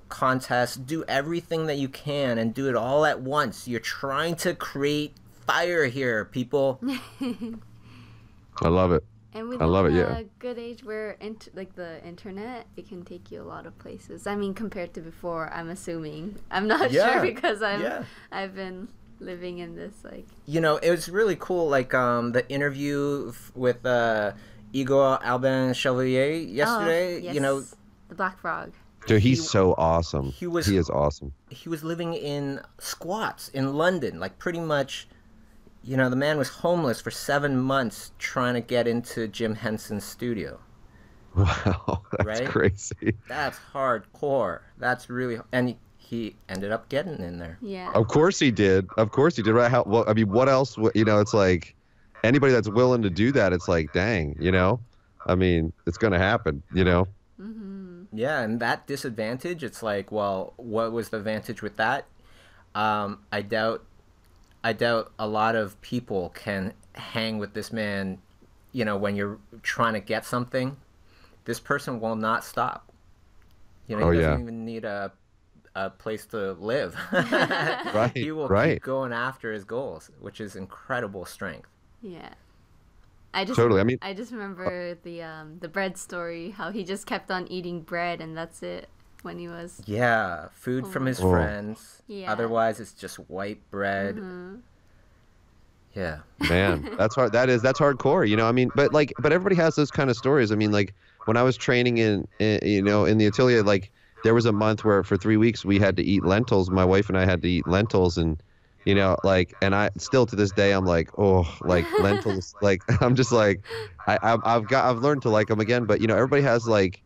contests, do everything that you can and do it all at once. You're trying to create fire here, people. I love it. And we I love live it, in yeah. a good age where the internet, it can take you a lot of places. I mean, compared to before, I'm assuming. I'm not Yeah, sure because yeah. I've been living in this like. It was really cool, like the interview with Igor Albin Chevalier yesterday. Oh, yes. The Black Frog. Dude, he's so awesome. he was- He is awesome. He was living in squats in London, like pretty much. The man was homeless for 7 months trying to get into Jim Henson's studio. Wow, that's Right? crazy. That's hardcore. That's really, and he ended up getting in there. Yeah. Of course he did. Of course he did. Right? Well, I mean, what else? It's like anybody that's willing to do that. It's like, dang, I mean, it's gonna happen. Yeah, and that disadvantage, it's like, well, what was the advantage with that? I doubt a lot of people can hang with this man, when you're trying to get something. This person will not stop. He doesn't even need a place to live. Right. He will right. keep going after his goals, which is incredible strength. Yeah. I just Totally, I mean- I just remember the bread story, how he just kept on eating bread and that's it when he was. Yeah, food from his Oh. friends. Yeah. Otherwise, it's just white bread. Yeah. Man, that's hard. That's hardcore. I mean, but everybody has those kind of stories. I mean, like when I was training in the atelier, like there was a month where for 3 weeks we had to eat lentils. My wife and I had to eat lentils, and and I still to this day I'm like, oh, like lentils. Like I'm just like, I've learned to like them again. But everybody has like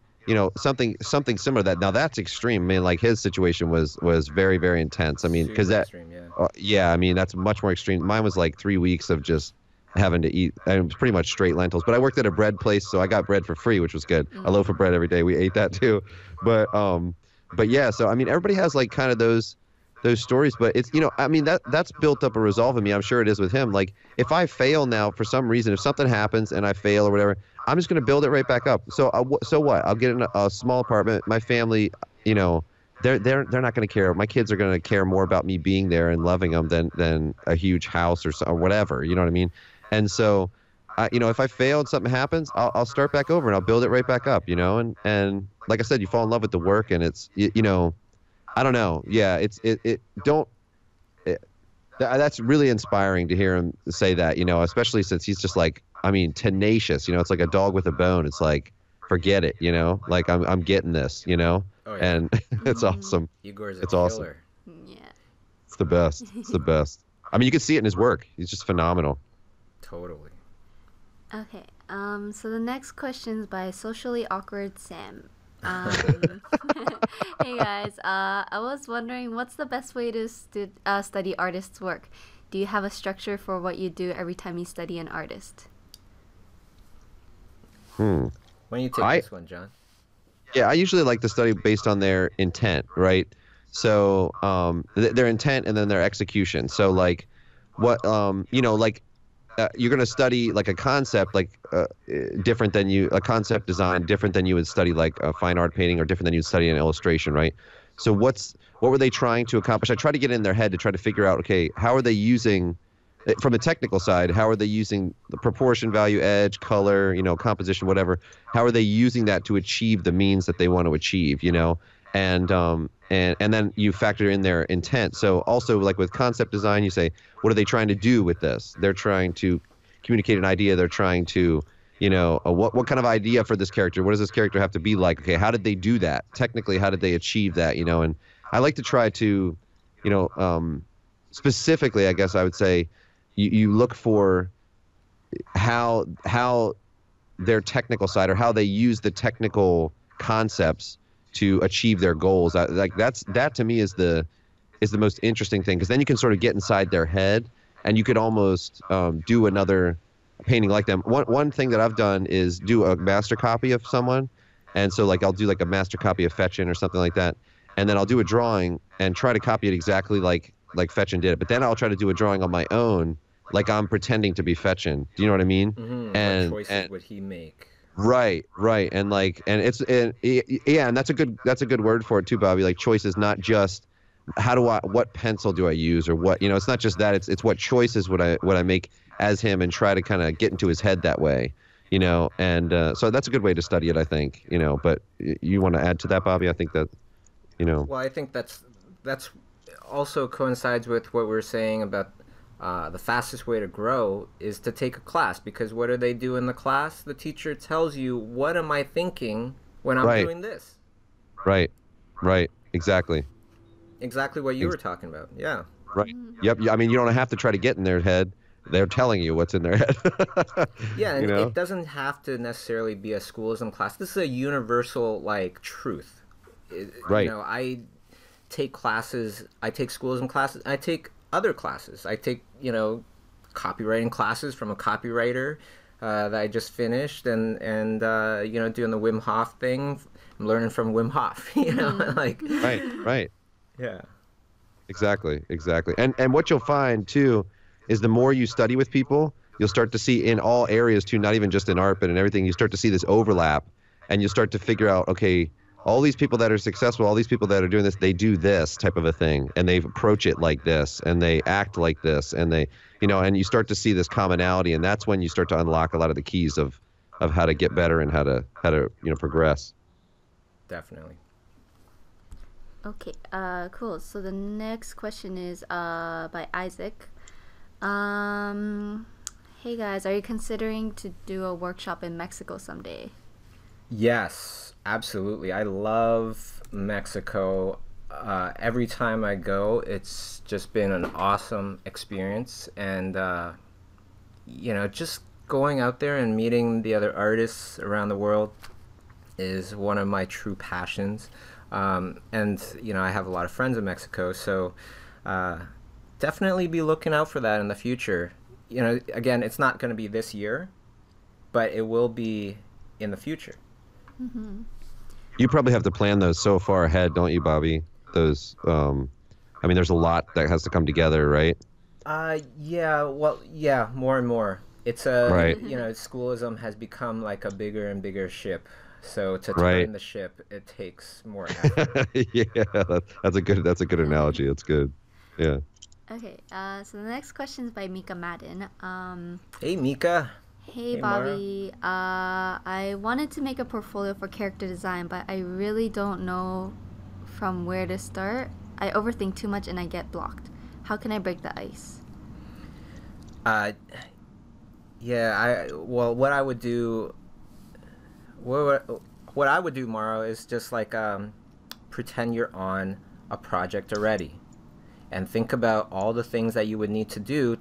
something similar. That now that's extreme. I mean, like his situation was very, very intense. I mean, because Super that. extreme, yeah. Yeah, I mean that's much more extreme. Mine was like 3 weeks of just having to eat, and it was pretty much straight lentils. But I worked at a bread place, so I got bread for free, which was good. A loaf of bread every day. We ate that too. But yeah. So I mean, everybody has like kind of those stories. But it's I mean that's built up a resolve in me. I'm sure it is with him. Like if I fail now for some reason, if something happens and I fail or whatever, I'm just gonna build it right back up. So so what? I'll get in a small apartment. My family, they're not going to care. My kids are going to care more about me being there and loving them than a huge house or whatever. You know what I mean? And so, if I fail and something happens, I'll start back over and I'll build it right back up. And like I said, you fall in love with the work, and it's I don't know. Yeah, that's really inspiring to hear him say that. Especially since he's just like, I mean, tenacious. It's like a dog with a bone. It's like, forget it. Like I'm getting this. Oh, yeah. And it's awesome. Igor's a It's killer. awesome. Yeah. It's the best. It's the best. I mean, you can see it in his work. He's just phenomenal. Totally. Okay. So the next question is by Socially Awkward Sam. Hey guys. I was wondering, what's the best way to study artists' work? Do you have a structure for what you do every time you study an artist? Why don't you take I this one, John? Yeah, I usually like to study based on their intent, right? So their intent and then their execution. So like what like you're going to study like a concept different than a concept design different than you would study like a fine art painting or different than you'd study an illustration, right? So what were they trying to accomplish? I try to get in their head to try to figure out, okay, how are they using from a technical side, how are they using the proportion, value, edge, color, composition, whatever? How are they using that to achieve the means that they want to achieve, and then you factor in their intent. So also like with concept design, you say, what are they trying to do with this? They're trying to communicate an idea. They're trying to, what kind of idea for this character? What does this character have to be like? Okay, how did they do that? Technically, how did they achieve that? And I like to try to, specifically, I guess I would say, you look for how their technical side or how they use the technical concepts to achieve their goals. That to me is the most interesting thing, because then you can sort of get inside their head and you could almost do another painting like them. One thing that I've done is do a master copy of someone, and so like I'll do like a master copy of Fetchin or something like that, and then I'll do a drawing and try to copy it exactly like Fetchin did it. But then I'll try to do a drawing on my own, like I'm pretending to be Fetchin. Do you know what I mean? What choices would he make? Right, and yeah, and that's a good word for it too, Bobby. Like choices, not just what pencil do I use or what, it's not just that. It's what choices would I make as him, and try to kind of get into his head that way, and so that's a good way to study it, I think, But you want to add to that, Bobby? I think that, Well, I think that's also coincides with what we're saying about the fastest way to grow is to take a class, because what do they do in the class? The teacher tells you, what am I thinking when I'm doing this? Right, exactly. Exactly what you were talking about, yeah. Right, yep, I mean, you don't have to try to get in their head. They're telling you what's in their head. Yeah, and it doesn't have to necessarily be a schoolism class. This is a universal, like, truth. Right. I take classes, I take schoolism classes, I take other classes. I take, copywriting classes from a copywriter that I just finished, and doing the Wim Hof thing. I'm learning from Wim Hof, like. Right. Yeah. Exactly. And what you'll find too is the more you study with people, you'll start to see in all areas too, not even just in art, but in everything, you start to see this overlap, and you start to figure out, okay, all these people that are successful, all these people that are doing this, they do this type of a thing, and they approach it like this, and they act like this, and they, and you start to see this commonality, and that's when you start to unlock a lot of the keys of how to get better and how to progress. Definitely. Okay, cool. So the next question is by Isaac. Hey guys, are you considering to do a workshop in Mexico someday? Yes, absolutely. I love Mexico. Every time I go, it's just been an awesome experience. And, just going out there and meeting the other artists around the world is one of my true passions. And, I have a lot of friends in Mexico, so definitely be looking out for that in the future. Again, it's not going to be this year, but it will be in the future. Mm-hmm. You probably have to plan those so far ahead, don't you, Bobby? Those, there's a lot that has to come together, right? Yeah, more and more. It's right. Schoolism has become like a bigger and bigger ship. So to turn the ship, it takes more effort. Yeah, that's a good analogy. It's good. Yeah. Okay, so the next question is by Mika Madden. Hey, Mika. Hey Bobby, I wanted to make a portfolio for character design, but I really don't know from where to start. I overthink too much and I get blocked. How can I break the ice? What I would do, what I would do, Maro, is just like pretend you're on a project already, and think about all the things that you would need to do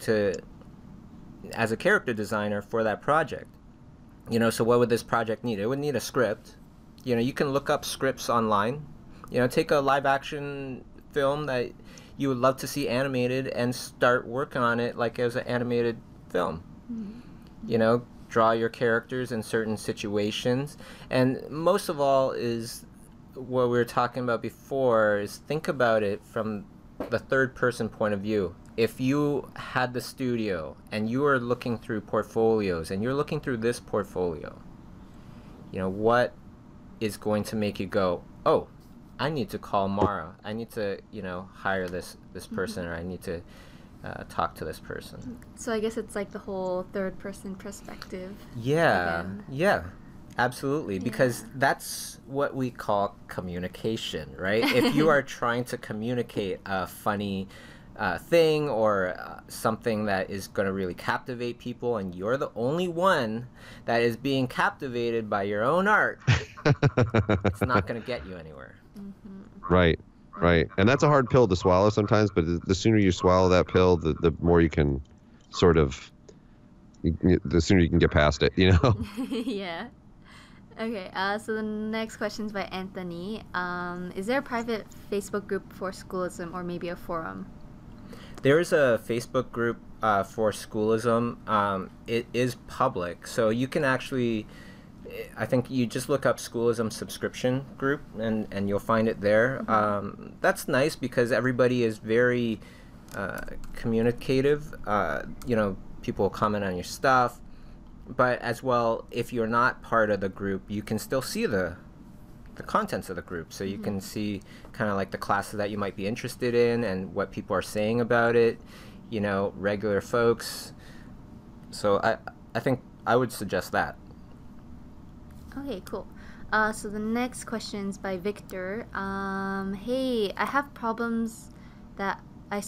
as a character designer for that project. So what would this project need? It would need a script. You can look up scripts online. Take a live action film that you would love to see animated and start working on it like as an animated film. Mm-hmm. draw your characters in certain situations. And most of all is what we were talking about before, is think about it from the third person point of view. If you had the studio and you are looking through portfolios and you're looking through this portfolio, what is going to make you go, oh, I need to call Mara. I need to, hire this person, or I need to talk to this person. So I guess it's like the whole third person perspective. Yeah, again. yeah, absolutely. Because that's what we call communication, right? If you are trying to communicate a funny thing or something that is going to really captivate people, and you're the only one that is being captivated by your own art, it's not going to get you anywhere. Right. And that's a hard pill to swallow sometimes, but the sooner you swallow that pill, the more you can sort of, the sooner you can get past it, Yeah. Okay, so the next question is by Anthony. Is there a private Facebook group for schoolism, or maybe a forum? There's a Facebook group for schoolism. It is public, so you can actually, I think you just look up schoolism subscription group and you'll find it there. That's nice because everybody is very communicative. People comment on your stuff, but as well, if you're not part of the group, you can still see the contents of the group, so you can see kind of like the classes that you might be interested in and what people are saying about it, regular folks. So I think I would suggest that. Okay, cool. So the next question is by Victor. Hey, I have problems that I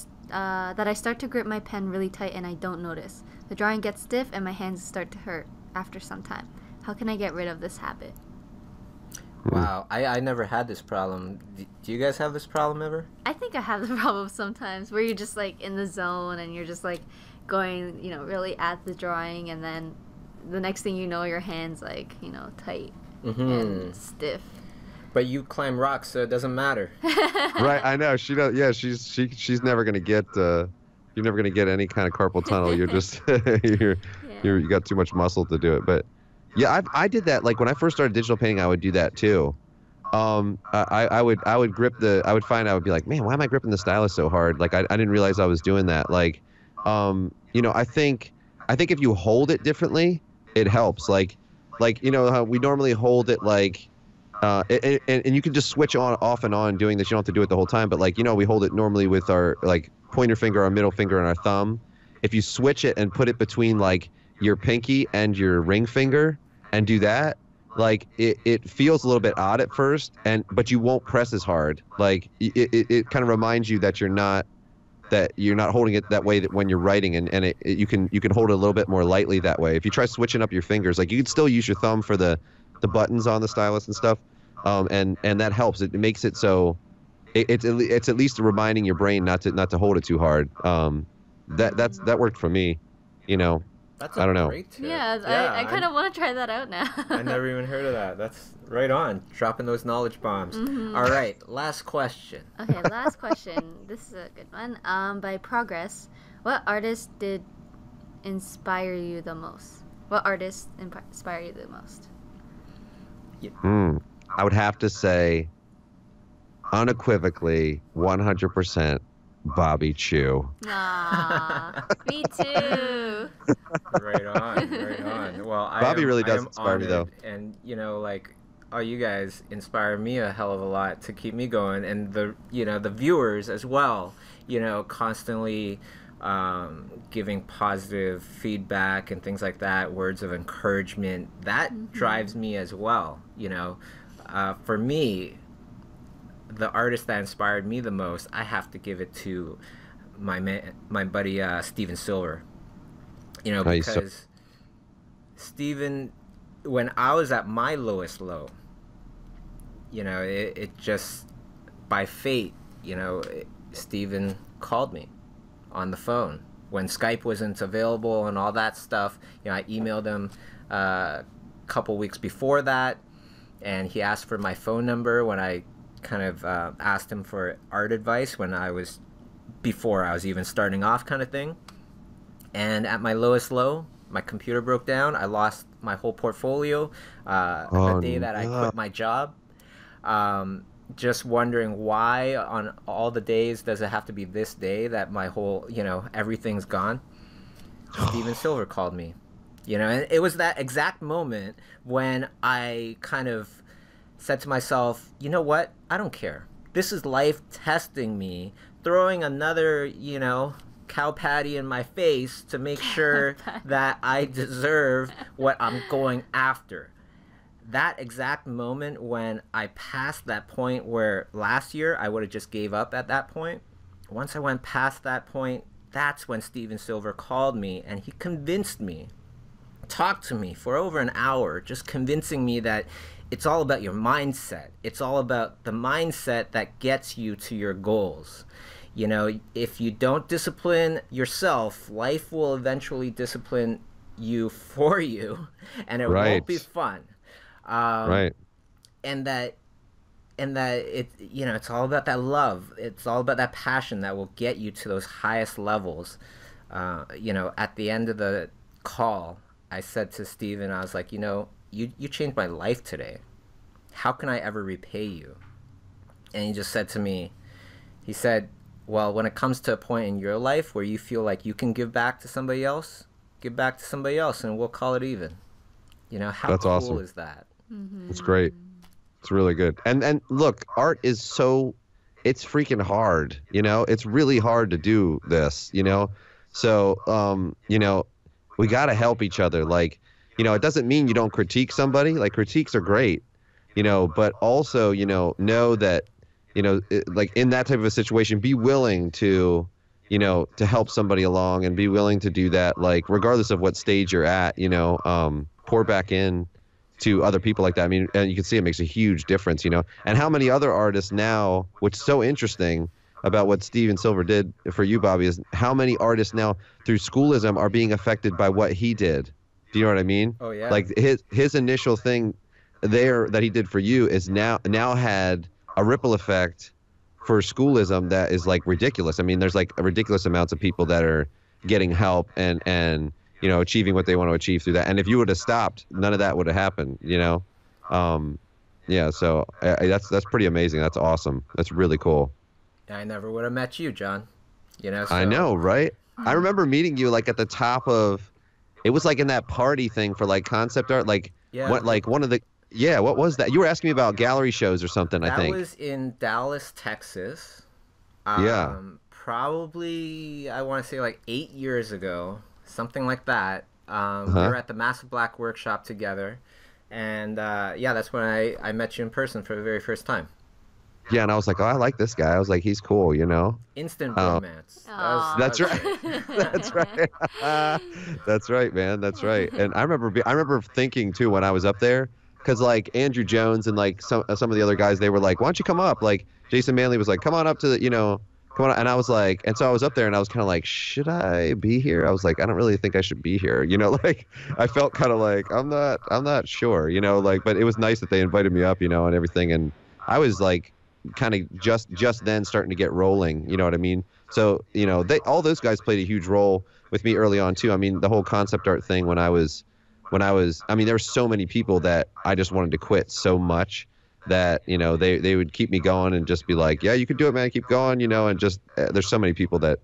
start to grip my pen really tight and I don't notice. The drawing gets stiff and my hands start to hurt after some time. How can I get rid of this habit? Wow, I never had this problem. Do you guys have this problem ever? I think I have the problem sometimes where you're just like in the zone and you're just like going, really at the drawing, and then the next thing you know, your hand's like, tight and stiff. But you climb rocks, so it doesn't matter. Right, I know. She does. Yeah, she's never gonna get. You're never gonna get any kind of carpal tunnel. You're just you got too much muscle to do it. But yeah, I did that. Like when I first started digital painting, I would do that too. I would grip I would be like, man, why am I gripping the stylus so hard? Like I didn't realize I was doing that. Like, I think if you hold it differently, it helps. Like how we normally hold it like, and you can just switch off and on doing this. You don't have to do it the whole time, but we hold it normally with our like pointer finger, our middle finger, and our thumb. If you switch it and put it between like your pinky and your ring finger and do that, like it feels a little bit odd at first, but you won't press as hard. Like it kind of reminds you that you're not holding it that way, that when you're writing, and you can hold it a little bit more lightly that way. If you try switching up your fingers, like you can still use your thumb for the buttons on the stylus and stuff, and that helps. It makes it so it's at least reminding your brain not to hold it too hard. That worked for me, That's I don't know. Great tip. Yeah, I kind of want to try that out now. I never even heard of that. That's right on. Dropping those knowledge bombs. All right, last question. Okay, last question. This is a good one. By Progress, what artist did inspire you the most? What artist inspire you the most? I would have to say, unequivocally, 100%, Bobby Chiu. Aww, me too. Right on. Well, Bobby really does inspire me, though. And you guys inspire me a hell of a lot to keep me going, and the viewers as well. Constantly giving positive feedback and things like that, words of encouragement. That drives me as well. For me, the artist that inspired me the most, I have to give it to my buddy Steven Silver. Because Steven, when I was at my lowest low, it just by fate, Steven called me on the phone when Skype wasn't available and all that stuff. I emailed him a couple weeks before that, and he asked for my phone number when I kind of asked him for art advice before I was even starting off, kind of thing. And at my lowest low, my computer broke down. I lost my whole portfolio Oh the day that I no. quit my job. Just wondering why on all the days does it have to be this day that my whole, everything's gone. Steven Silver called me, and it was that exact moment when I kind of said to myself, you know what? I don't care. This is life testing me, throwing another, cow patty in my face to make sure that I deserve what I'm going after. That exact moment when I passed that point where last year I would have just gave up at that point. Once I went past that point, that's when Steven Silver called me and he convinced me, talked to me for over an hour, just convincing me that it's all about your mindset. It's all about the mindset that gets you to your goals. If you don't discipline yourself, life will eventually discipline you for you, and it Right. won't be fun. Right. And that it's all about that love. It's all about that passion that will get you to those highest levels. At the end of the call, I said to Steven, I was like, you changed my life today. How can I ever repay you? And he just said to me, he said, well, when it comes to a point in your life where you feel like you can give back to somebody else, give back to somebody else and we'll call it even. How That's cool awesome. is that? It's great. It's really good. And look, art is it's freaking hard, It's really hard to do this, So, we got to help each other. Like, it doesn't mean you don't critique somebody. Like, critiques are great, but also, know that, like in that type of a situation, be willing to, to help somebody along and be willing to do that. Like, regardless of what stage you're at, pour back in to other people like that. I mean, and you can see it makes a huge difference, and how many other artists now, which is so interesting about what Steven Silver did for you, Bobby, is how many artists now through schoolism are being affected by what he did. Do you know what I mean? Oh, yeah. Like his initial thing there that he did for you is now had a ripple effect for schoolism that is like ridiculous. I mean, there's like a ridiculous amounts of people that are getting help and achieving what they want to achieve through that. And if you would have stopped, none of that would have happened, Yeah, so that's pretty amazing. That's awesome. That's really cool. I never would have met you, John. So... I know, right? I remember meeting you like at the top of, it was like in that party thing for like concept art, like Yeah. what was that? You were asking me about gallery shows or something, I think. That was in Dallas, Texas. Yeah. Probably, I want to say like 8 years ago, something like that. We Uh-huh. were at the Massive Black Workshop together. And that's when I met you in person for the very first time. Yeah, and I was like, oh, I like this guy. I was like, he's cool, Instant Oh. romance. Aw. That's that was right. great. That's right. That's right, man. That's right. And I remember thinking too when I was up there, because like Andrew Jones and like some of the other guys, they were like, why don't you come up? Like Jason Manley was like, come on up to the, come on. And I was like, and so I was up there and I was kind of like, should I be here? I was like, I don't really think I should be here. Like I felt kind of like, I'm not sure, like, but it was nice that they invited me up, and everything. And I was like, kind of just then starting to get rolling, you know what I mean? So, all those guys played a huge role with me early on too. I mean, the whole concept art thing when I was, I mean, there were so many people that I just wanted to quit so much that, they would keep me going and just be like, yeah, you can do it, man. Keep going, and just, there's so many people that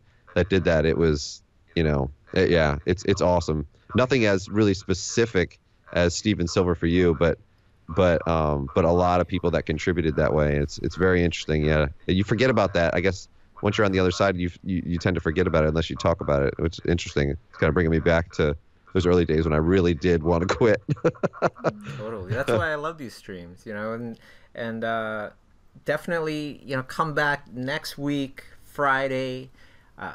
did that. It was, yeah, it's awesome. Nothing as really specific as Steven Silver for you, but a lot of people that contributed that way. It's very interesting. Yeah, you forget about that. I guess once you're on the other side, you tend to forget about it unless you talk about it, which is interesting. It's kind of bringing me back to those early days when I really did want to quit. Totally. That's why I love these streams, and definitely, come back next week, Friday,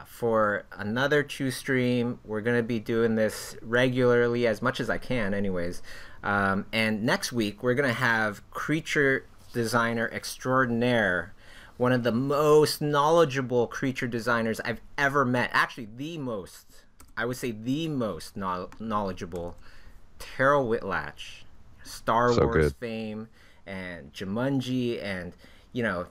for another ChiuStream. We're going to be doing this regularly, as much as I can anyways. And next week, we're going to have creature designer extraordinaire, one of the most knowledgeable creature designers I've ever met. Actually, I would say the most knowledgeable, Terrell Whitlatch, Star So Wars good. fame, and Jumanji, and,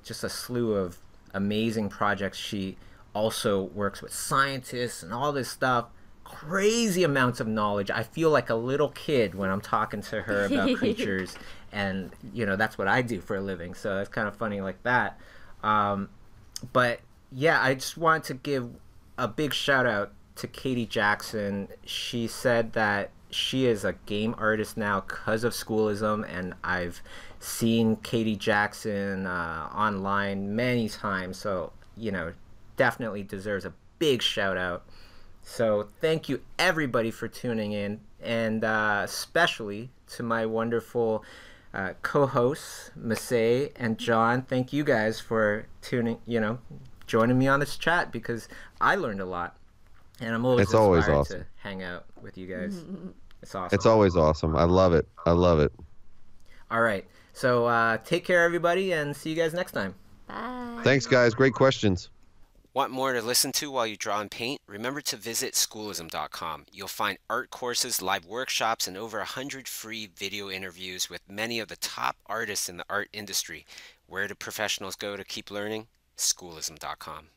just a slew of amazing projects. She also works with scientists and all this stuff. crazy amounts of knowledge. I feel like a little kid when I'm talking to her about creatures, and that's what I do for a living. So that's kind of funny like that. But yeah, I just wanted to give a big shout out to Katie Jackson. She said that she is a game artist now because of Schoolism, and I've seen Katie Jackson online many times. So definitely deserves a big shout out. So thank you everybody for tuning in, and especially to my wonderful co-hosts Masae and John. Thank you guys for joining me on this chat, because I learned a lot, and I'm always awesome to hang out with you guys. It's awesome. It's always awesome. I love it. All right, so take care everybody, and see you guys next time. Bye. Thanks guys, great questions. Want more to listen to while you draw and paint? Remember to visit schoolism.com. You'll find art courses, live workshops, and over 100 free video interviews with many of the top artists in the art industry. Where do professionals go to keep learning? Schoolism.com.